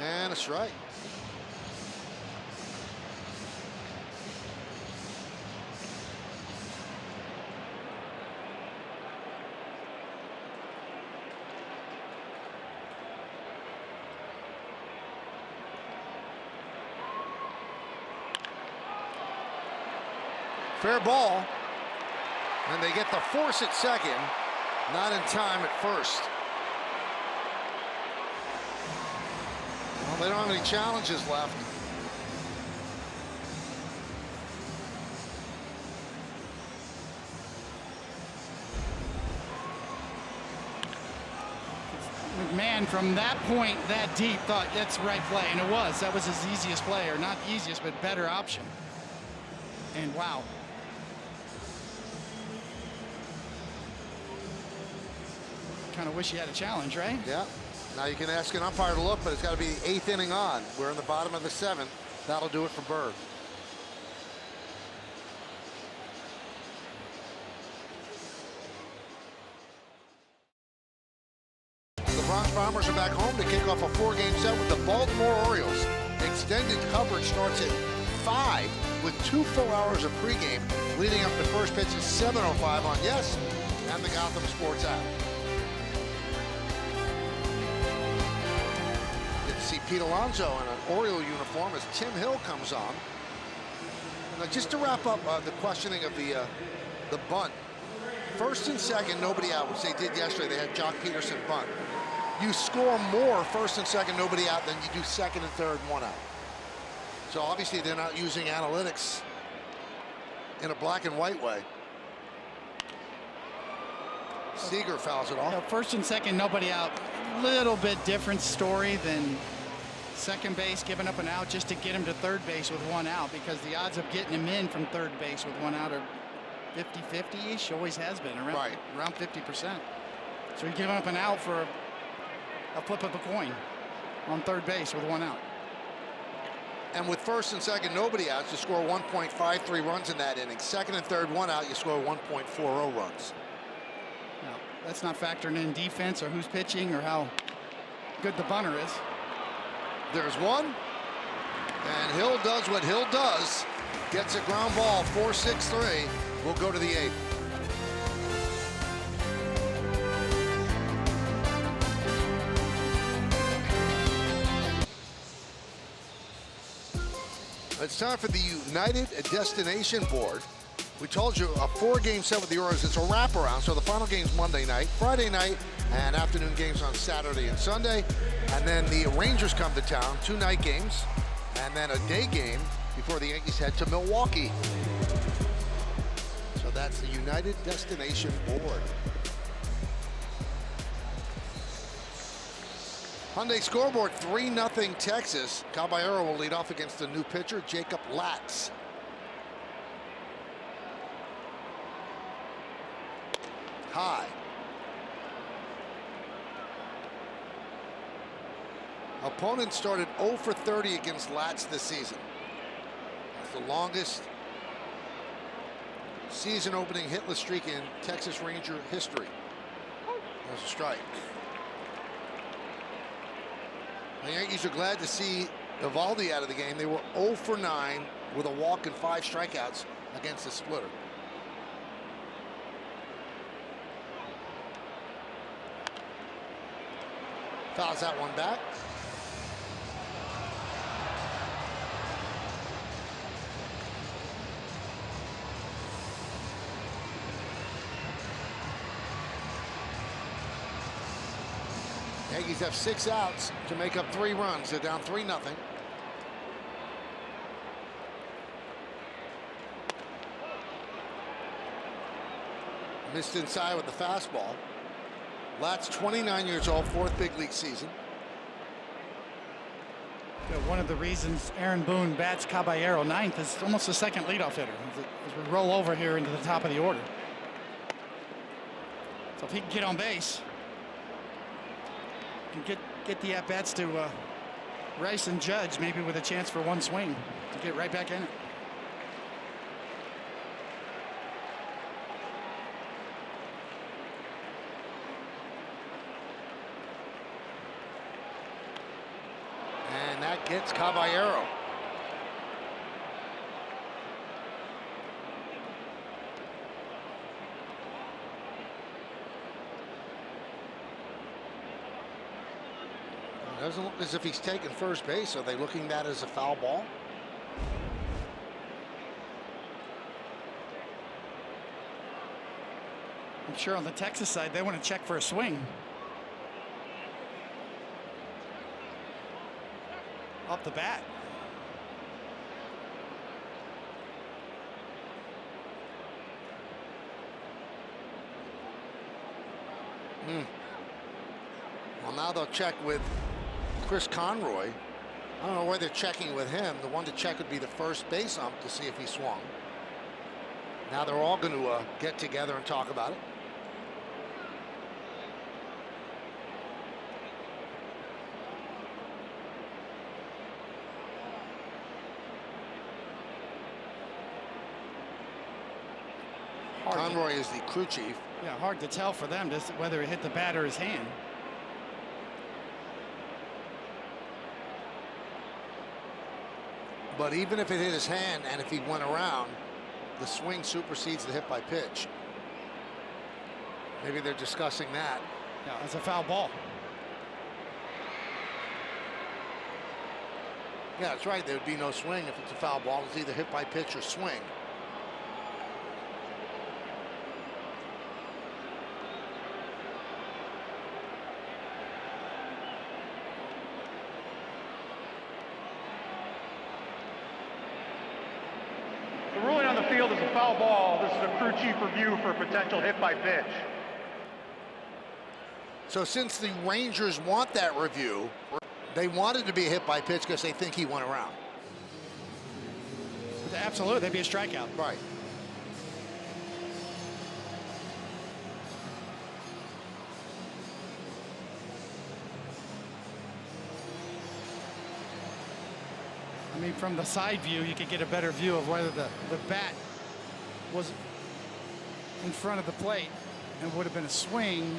And a strike. Fair ball. And they get the force at second. Not in time at first. Well, they don't have any challenges left. McMahon from that point, that deep, thought that's the right play, and it was. That was his easiest play, or not easiest, but better option. And wow. Kind of wish he had a challenge, right? Yeah. Now you can ask an umpire to look, but it's got to be the 8th inning on. We're in the bottom of the 7th. That'll do it for Berg. The Bronx Bombers are back home to kick off a 4-game set with the Baltimore Orioles. Extended coverage starts at 5 with 2 full hours of pregame leading up to first pitch at 7:05 on Yes and the Gotham Sports app. See Pete Alonso in an Oriole uniform as Tim Hill comes on. Now, just to wrap up the questioning of the bunt. First and second, nobody out, which they did yesterday. They had Jock Peterson bunt. You score more first and second, nobody out, than you do second and third, 1 out. So obviously they're not using analytics in a black and white way. Seager fouls it off. First and second, nobody out. Little bit different story than second base giving up an out just to get him to third base with 1 out, because the odds of getting him in from third base with 1 out are 50-50-ish. Always has been around 50%. So you're giving up an out for a flip of a coin on third base with 1 out. And with first and second, nobody out, you score 1.53 runs in that inning. Second and third, 1 out, you score 1.40 runs. that's not factoring in defense or who's pitching or how good the bunter is. There's one. And Hill does what Hill does. Gets a ground ball, 4-6-3. We'll go to the 8th. It's time for the United Destination Board. We told you a 4-game set with the Orioles. It's a wraparound, so the final game's Monday night, Friday night, and afternoon games on Saturday and Sunday. And then the Rangers come to town, 2 night games, and then a day game before the Yankees head to Milwaukee. So that's the United Destination Board. Hyundai scoreboard, 3-0 Texas. Caballero will lead off against the new pitcher, Jacob Latz. High. Opponent started 0 for 30 against Latz this season. That's the longest season-opening hitless streak in Texas Ranger history. There's a strike. The Yankees are glad to see Eovaldi out of the game. They were 0 for 9 with a walk and 5 strikeouts against the splitter. Fouls that one back. Yankees have 6 outs to make up 3 runs. They're down 3-0. Missed inside with the fastball. Latz, 29 years old, 4th big league season. One of the reasons Aaron Boone bats Caballero 9th is almost the second leadoff hitter as we roll over here into the top of the order. So if he can get on base, can get the at-bats to Rice and Judge, maybe with a chance for 1 swing to get right back in it. And that gets Caballero. It doesn't look as if he's taking first base. Are they looking at that as a foul ball? I'm sure on the Texas side they want to check for a swing. Up the bat. Well, now they'll check with Chris Conroy. I don't know where they're checking with him. The one to check would be the first base ump to see if he swung. Now they're all going to get together and talk about it. Conroy is the crew chief. Yeah, hard to tell for them just whether it hit the bat or his hand. But even if it hit his hand and if he went around, the swing supersedes the hit by pitch. Maybe they're discussing that. Yeah, it's a foul ball. Yeah, that's right. There would be no swing if it's a foul ball. It's either hit by pitch or swing. The ruling on the field is a foul ball. This is a crew chief review for potential hit by pitch. So since the Rangers want that review, they wanted to be a hit by pitch because they think he went around. Absolutely, that'd be a strikeout. Right. I mean, from the side view, you could get a better view of whether the bat was in front of the plate. It would have been a swing.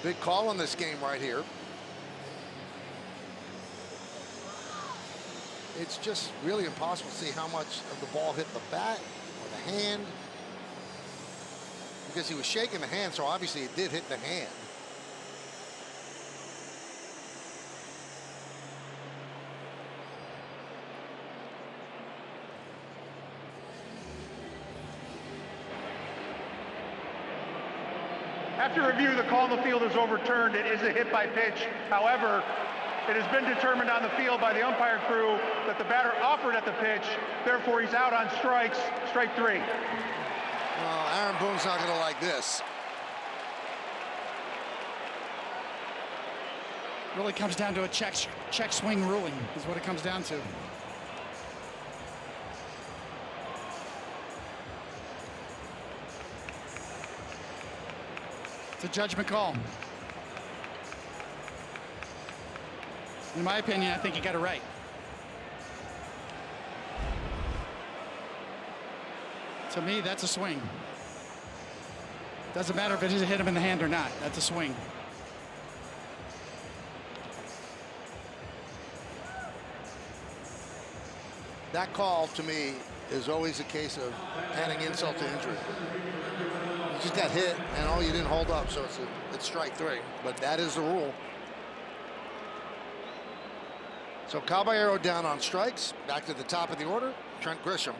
Big call in this game right here. It's just really impossible to see how much of the ball hit the bat or the hand, because he was shaking the hand, so obviously it did hit the hand. After review, the call on the field is overturned. It is a hit by pitch. However, it has been determined on the field by the umpire crew that the batter offered at the pitch. Therefore, he's out on strikes. Strike 3. Well, Aaron Boone's not going to like this. Really comes down to a check swing ruling is what it comes down to. It's a judgment call. In my opinion, I think he got it right. To me, that's a swing. Doesn't matter if it hit him in the hand or not. That's a swing. That call, to me, is always a case of adding insult to injury. You just got hit, and you didn't hold up, so it's strike 3. But that is the rule. So Caballero down on strikes. Back to the top of the order, Trent Grisham.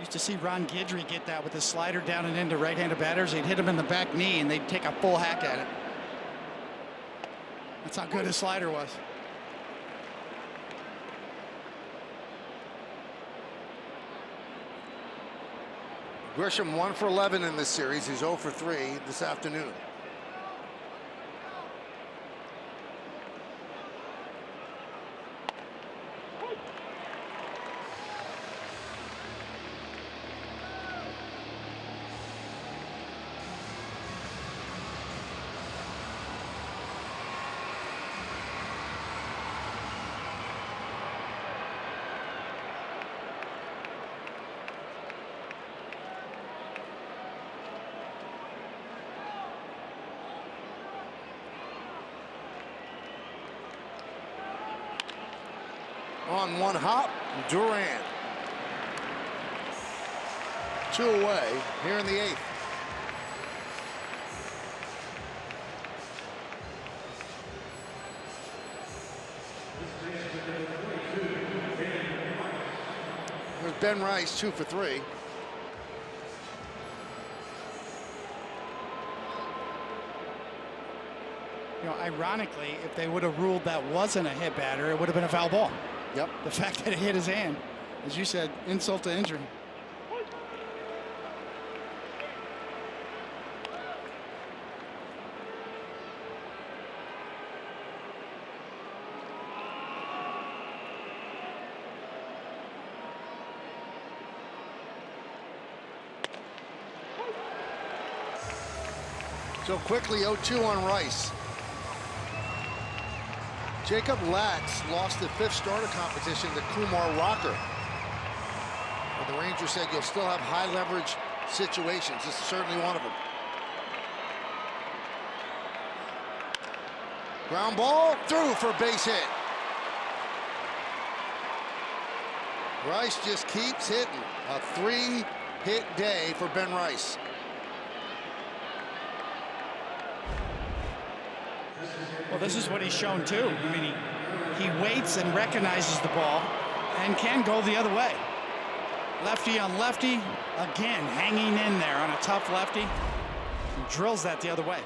Used to see Ron Guidry get that with his slider down and into right-handed batters. He'd hit him in the back knee, and they'd take a full hack at it. That's how good his slider was. Grisham 1 for 11 in this series. He's 0 for 3 this afternoon. On one hop, Duran. 2 away here in the 8th. There's Ben Rice, 2 for 3. You know, ironically, if they would have ruled that wasn't a hit batter, it would have been a foul ball. Yep. The fact that it hit his hand, as you said, insult to injury. So quickly 0-2 on Rice. Jacob Latz lost the 5th starter competition to Kumar Rocker. But the Rangers said you'll still have high leverage situations. This is certainly one of them. Ground ball through for a base hit. Rice just keeps hitting. A 3-hit day for Ben Rice. Well, this is what he's shown too. I mean, he waits and recognizes the ball and can go the other way. Lefty on lefty, again, hanging in there on a tough lefty. He drills that the other way.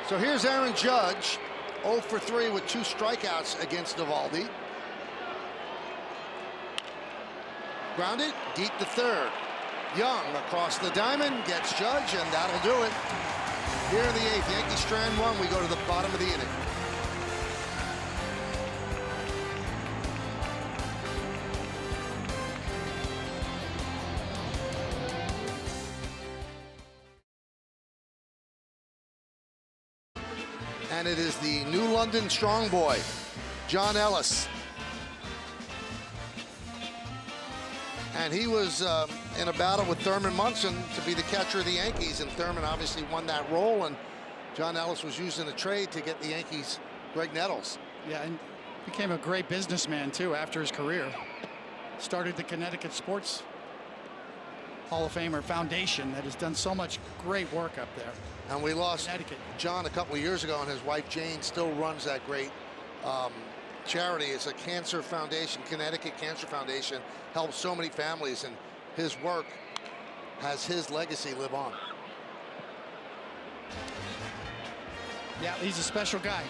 So here's Aaron Judge, 0 for 3 with 2 strikeouts against Eovaldi. Grounded deep to third. Young across the diamond gets Judge, and that'll do it. Here in the 8th, Yankees strand 1. We go to the bottom of the inning. And it is the New London strong boy, John Ellis. And he was in a battle with Thurman Munson to be the catcher of the Yankees, and Thurman obviously won that role, and John Ellis was used in a trade to get the Yankees Greg Nettles. Yeah, and became a great businessman too after his career. Started the Connecticut Sports Hall of Famer Foundation that has done so much great work up there. And we lost Connecticut. John a couple of years ago, and his wife Jane still runs that great charity. It's a cancer foundation, Connecticut Cancer Foundation, helps so many families, and his work has his legacy live on. Yeah, he's a special guy.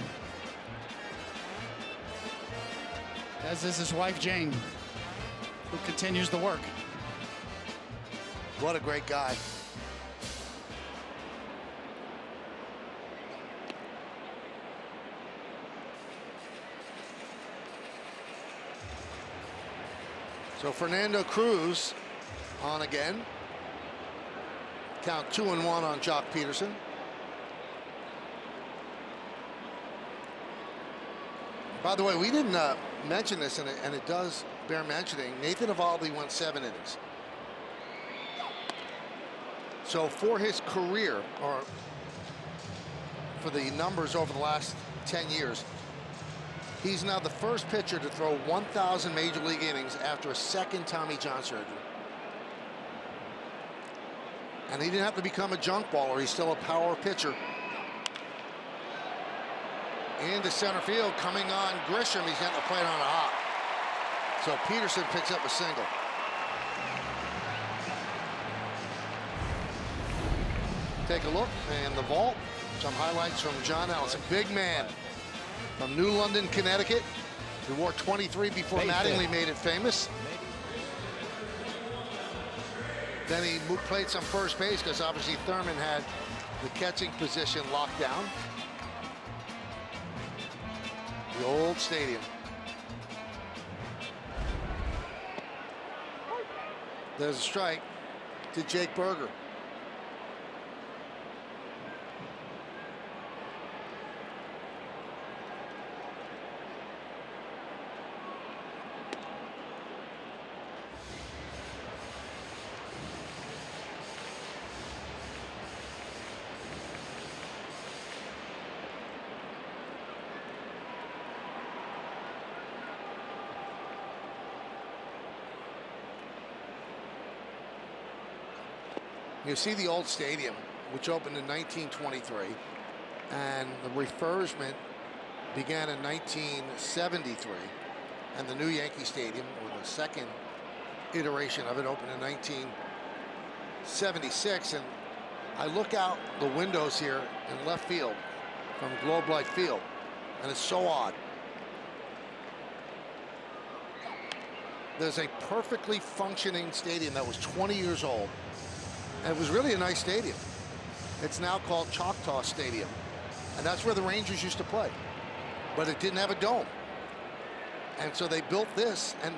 As is his wife Jane, who continues the work. What a great guy. So Fernando Cruz on again. Count 2-1 on Jock Peterson. By the way, we didn't mention this, and it does bear mentioning. Nathan Eovaldi went 7 innings. So for his career, or for the numbers over the last 10 years, he's now the first pitcher to throw 1,000 major league innings after a second Tommy John surgery. And he didn't have to become a junk baller. He's still a power pitcher. Into center field, coming on Grisham. He's got the plate on a hop. So Peterson picks up a single. Take a look, and the vault. Some highlights from John Ellis, a big man from New London, Connecticut. He wore 23 before Mattingly made it famous. Then he played some first base because obviously Thurman had the catching position locked down. The old stadium. There's a strike to Jake Berger. You see the old stadium, which opened in 1923, and the refurbishment began in 1973, and the new Yankee Stadium, or the second iteration of it, opened in 1976. And I look out the windows here in left field from Globe Life Field, and it's so odd. There's a perfectly functioning stadium that was 20 years old. And it was really a nice stadium. It's now called Choctaw Stadium, and that's where the Rangers used to play. But it didn't have a dome. And so they built this, and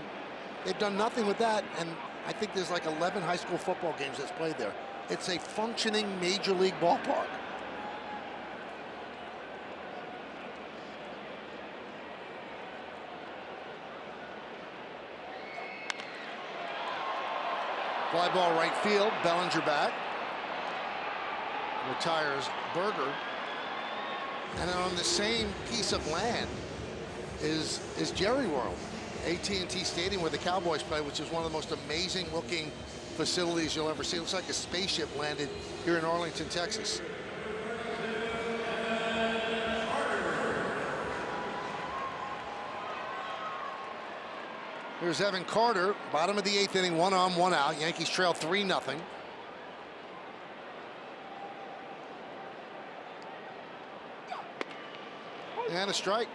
they've done nothing with that. And I think there's like 11 high school football games that's played there. It's a functioning major league ballpark. Fly ball right field, Bellinger back. Retires Berger. And then on the same piece of land is Jerry World, AT&T Stadium where the Cowboys play, which is one of the most amazing looking facilities you'll ever see. It looks like a spaceship landed here in Arlington, Texas. Here's Evan Carter, bottom of the 8th inning, 1 on, 1 out. Yankees trail 3-0. And a strike.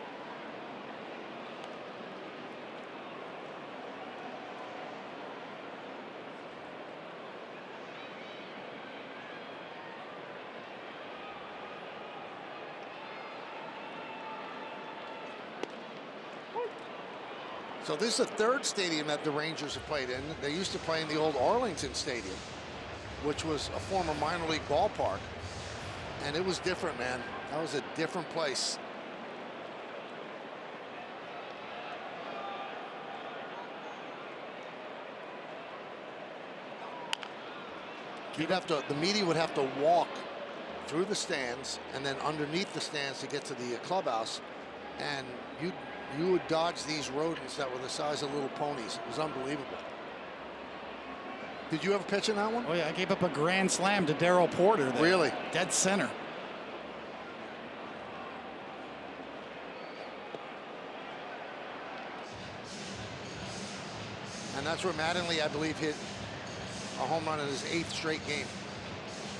So this is the third stadium that the Rangers have played in. They used to play in the old Arlington Stadium, which was a former minor league ballpark. And it was different, man. That was a different place. The media would have to walk through the stands and then underneath the stands to get to the clubhouse, and you would dodge these rodents that were the size of little ponies. It was unbelievable. Did you ever pitch in that one? Oh yeah, I gave up a grand slam to Darryl Porter there. Really? Dead center. And that's where Mattingly, I believe, hit a home run in his 8th straight game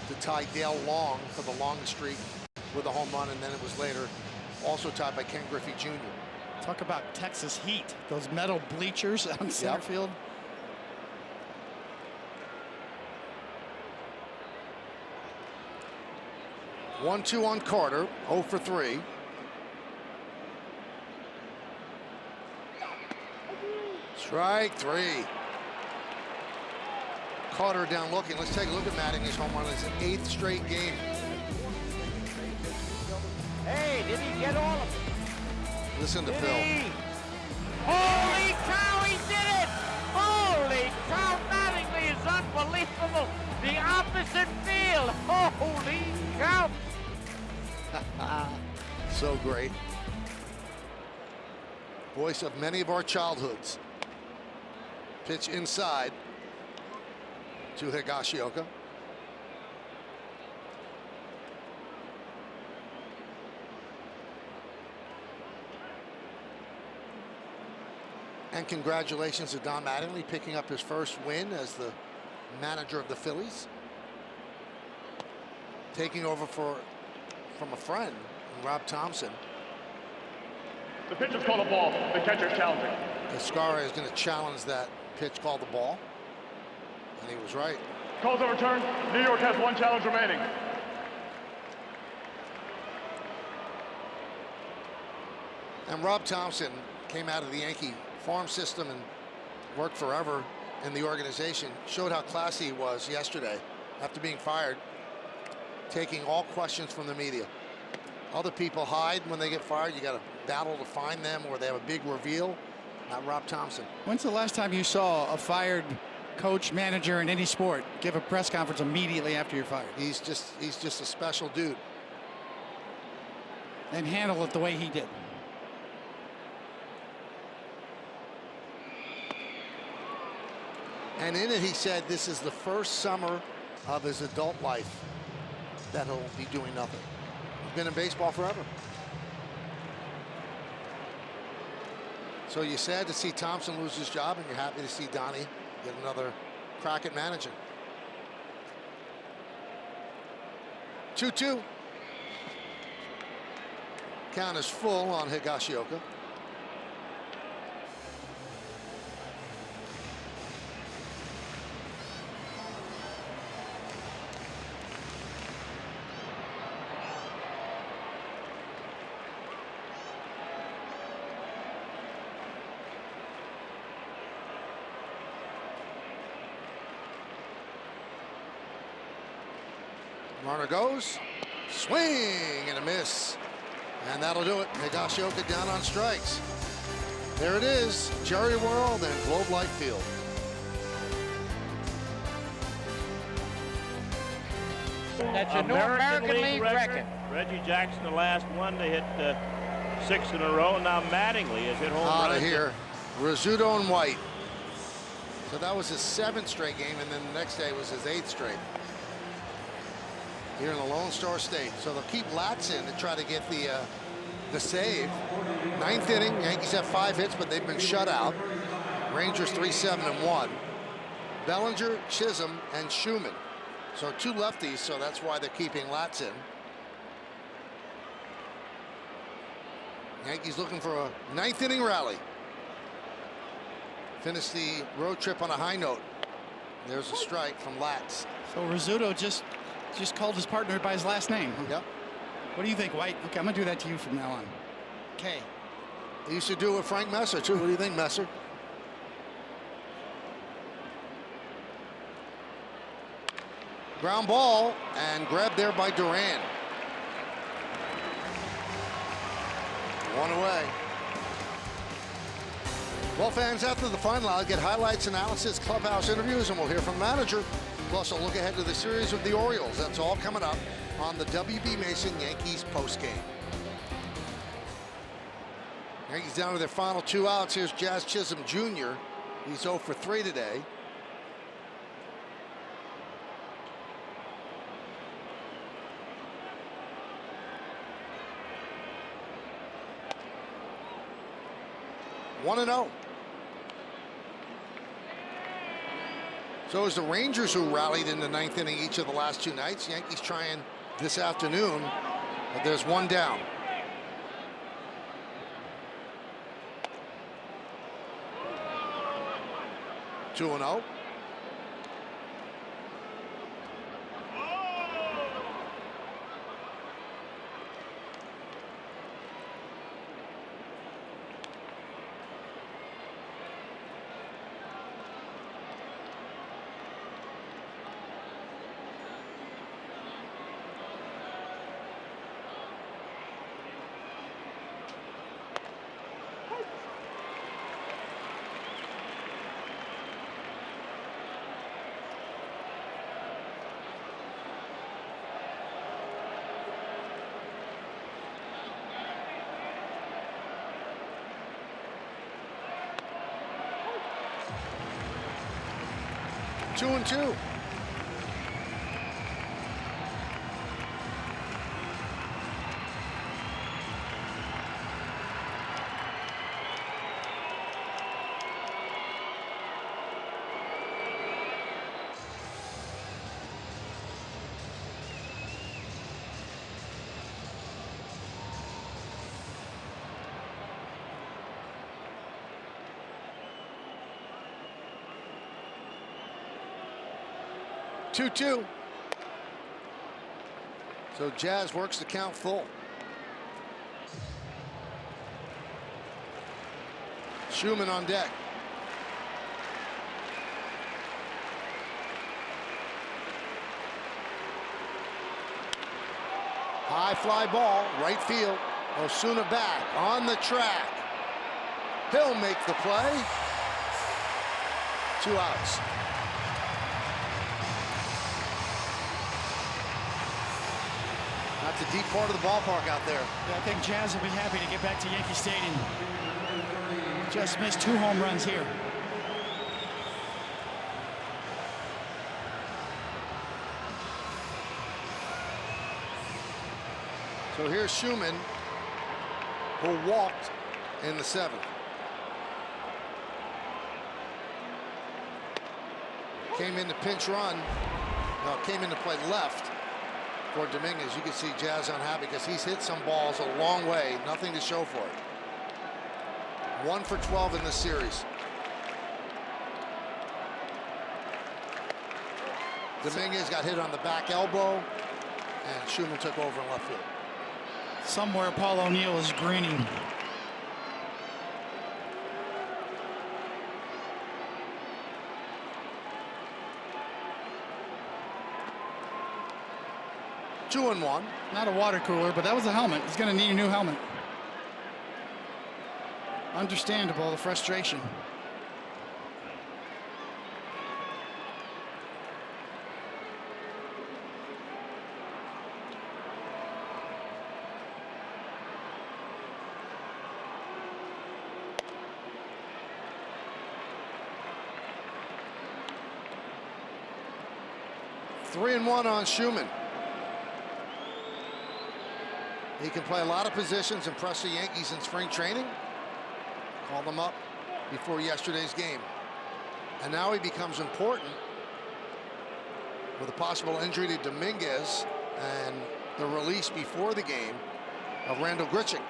to tie Dale Long for the longest streak with a home run, and then it was later also tied by Ken Griffey Jr. Talk about Texas heat. Those metal bleachers out in center field. 1-2 on Carter, 0 for 3. Strike 3. Carter down looking. Let's take a look at Mattingly's home run. It's an 8th straight game. Hey, did he get all of it? Listen to Phil. Holy cow, he did it! Holy cow, Mattingly is unbelievable. The opposite field. Holy cow. So great. Voice of many of our childhoods. Pitch inside to Higashioka. And congratulations to Don Mattingly picking up his first win as the manager of the Phillies. Taking over from a friend, Rob Thompson. The pitch is called a ball. The catcher's challenging. Escara is going to challenge that pitch called the ball. And he was right. Call's overturned. New York has 1 challenge remaining. And Rob Thompson came out of the Yankee farm system and worked forever in the organization. Showed how classy he was yesterday after being fired, taking all questions from the media. Other people hide when they get fired. You got to battle to find them, or they have a big reveal. Not Rob Thompson. When's the last time you saw a fired coach, manager in any sport give a press conference immediately after you're fired? He's just a special dude. And handle it the way he did. And in it, he said this is the first summer of his adult life that he'll be doing nothing. He's been in baseball forever. So you're sad to see Thompson lose his job, and you're happy to see Donnie get another crack at managing. 2-2. Count is full on Higashioka. Runner goes, swing and a miss, and that'll do it. Higashioka down on strikes. There it is, Jerry World and Globe Life Field. That's a new American League record. Reggie Jackson, the last one to hit 6 in a row, and now Mattingly has hit home runs. Out of here, Rizzuto and White. So that was his 7th straight game, and then the next day was his 8th straight. Here in the Lone Star State. So they'll keep Latz in to try to get the save. 9th inning, Yankees have 5 hits, but they've been shut out. Rangers 3-7-1. Bellinger, Chisholm, and Schumann. So 2 lefties, so that's why they're keeping Latz in. Yankees looking for a 9th inning rally. Finish the road trip on a high note. There's a strike from Latz. So Rizzuto just called his partner by his last name. Yep. What do you think, White? Okay, I'm gonna do that to you from now on. Okay. He used to do it with Frank Messer too. What do you think, Messer? Ground ball and grabbed there by Duran. One away. Well, fans, after the final, I'll get highlights, analysis, clubhouse interviews, and we'll hear from the manager. Plus, I'll look ahead to the series with the Orioles. That's all coming up on the W.B. Mason Yankees postgame. Yankees down to their final 2 outs. Here's Jazz Chisholm Jr. He's 0 for 3 today. One and 0. So is the Rangers, who rallied in the 9th inning each of the last 2 nights. Yankees trying this afternoon, but there's one down. 2-0. Two and two. Two. So Jazz works the count full. Schumann on deck. High fly ball, right field. Osuna back on the track. He'll make the play. 2 outs. That's a deep part of the ballpark out there. Yeah, I think Jazz will be happy to get back to Yankee Stadium. Just missed 2 home runs here. So here's Schumann, who walked in the 7th. Came in to pinch run. No, came in to play left for Dominguez. You can see Jazz unhappy because he's hit some balls a long way. Nothing to show for it. 1 for 12 in this series. Dominguez got hit on the back elbow, and Schumann took over in left field. Somewhere Paul O'Neill is grinning. Two and one. Not a water cooler, but that was a helmet. He's going to need a new helmet. Understandable, the frustration. Three and one on Schumann. He can play a lot of positions, impress the Yankees in spring training. Called them up before yesterday's game. And now he becomes important with a possible injury to Dominguez and the release before the game of Randall Grichuk.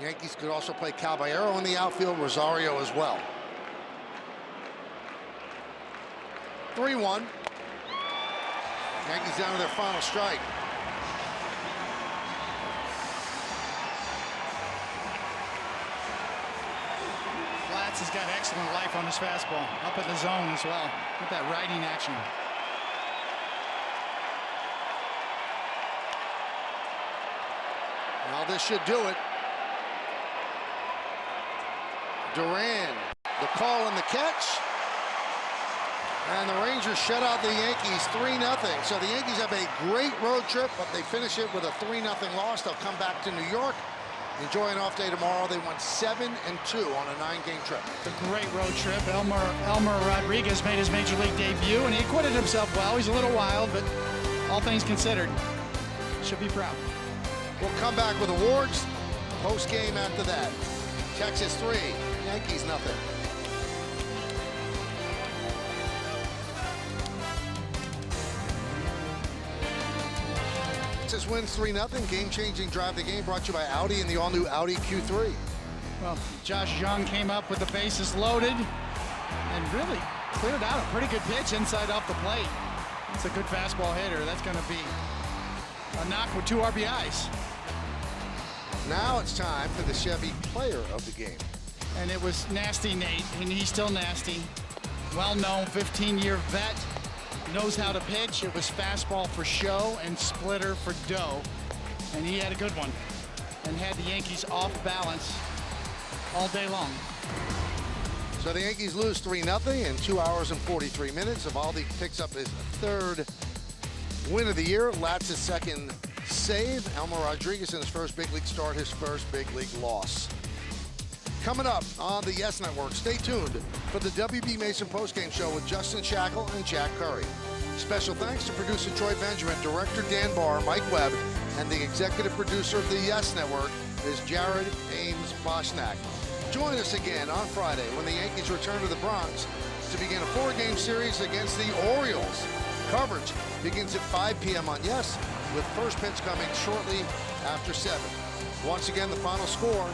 Yankees could also play Caballero in the outfield, Rosario as well. 3-1. Yankees down to their final strike. Has got excellent life on his fastball, up in the zone as well, with that riding action. this should do it. Duran, the call and the catch. And the Rangers shut out the Yankees 3-0. So the Yankees have a great road trip, but they finish it with a 3-0 loss. They'll come back to New York. Enjoy an off day tomorrow. They went 7-2 on a 9-game trip. It's a great road trip. Elmer Rodriguez made his major league debut, and he acquitted himself well. He's a little wild, but all things considered, should be proud. We'll come back with awards post-game after that. Texas 3, Yankees nothing. Texas wins 3-0. Game-changing drive the game brought to you by Audi and the all-new Audi Q3. Well, Josh Young came up with the bases loaded and really cleared out a pretty good pitch inside off the plate. It's a good fastball hitter. That's going to be a knock with 2 RBIs. Now it's time for the Chevy player of the game. And it was nasty Nate, and he's still nasty. Well-known 15-year vet, knows how to pitch. It was fastball for show and splitter for dough. And he had a good one and had the Yankees off balance all day long. So the Yankees lose 3-0 in 2 hours and 43 minutes. Evaldi picks up his 3rd win of the year. Latz's 2nd save. Elmer Rodriguez in his first big league start, his first big league loss. Coming up on the Yes Network, stay tuned for the WB Mason postgame show with Justin Shackle and Jack Curry. Special thanks to producer Troy Benjamin, director Dan Barr, Mike Webb, and the executive producer of the Yes Network is Jared Ames Boschnack. Join us again on Friday when the Yankees return to the Bronx to begin a 4-game series against the Orioles. Coverage begins at 5 p.m. on Yes, with first pitch coming shortly after 7. Once again, the final score,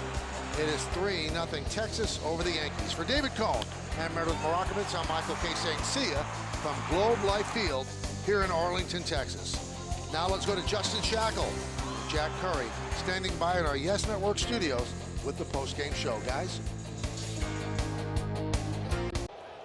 it is 3-0 Texas over the Yankees. For David Cohn and Meredith Morakovitz, I'm Michael K. saying see ya from Globe Life Field here in Arlington, Texas. Now let's go to Justin Shackle, Jack Curry, standing by in our Yes Network studios with the post-game show, guys.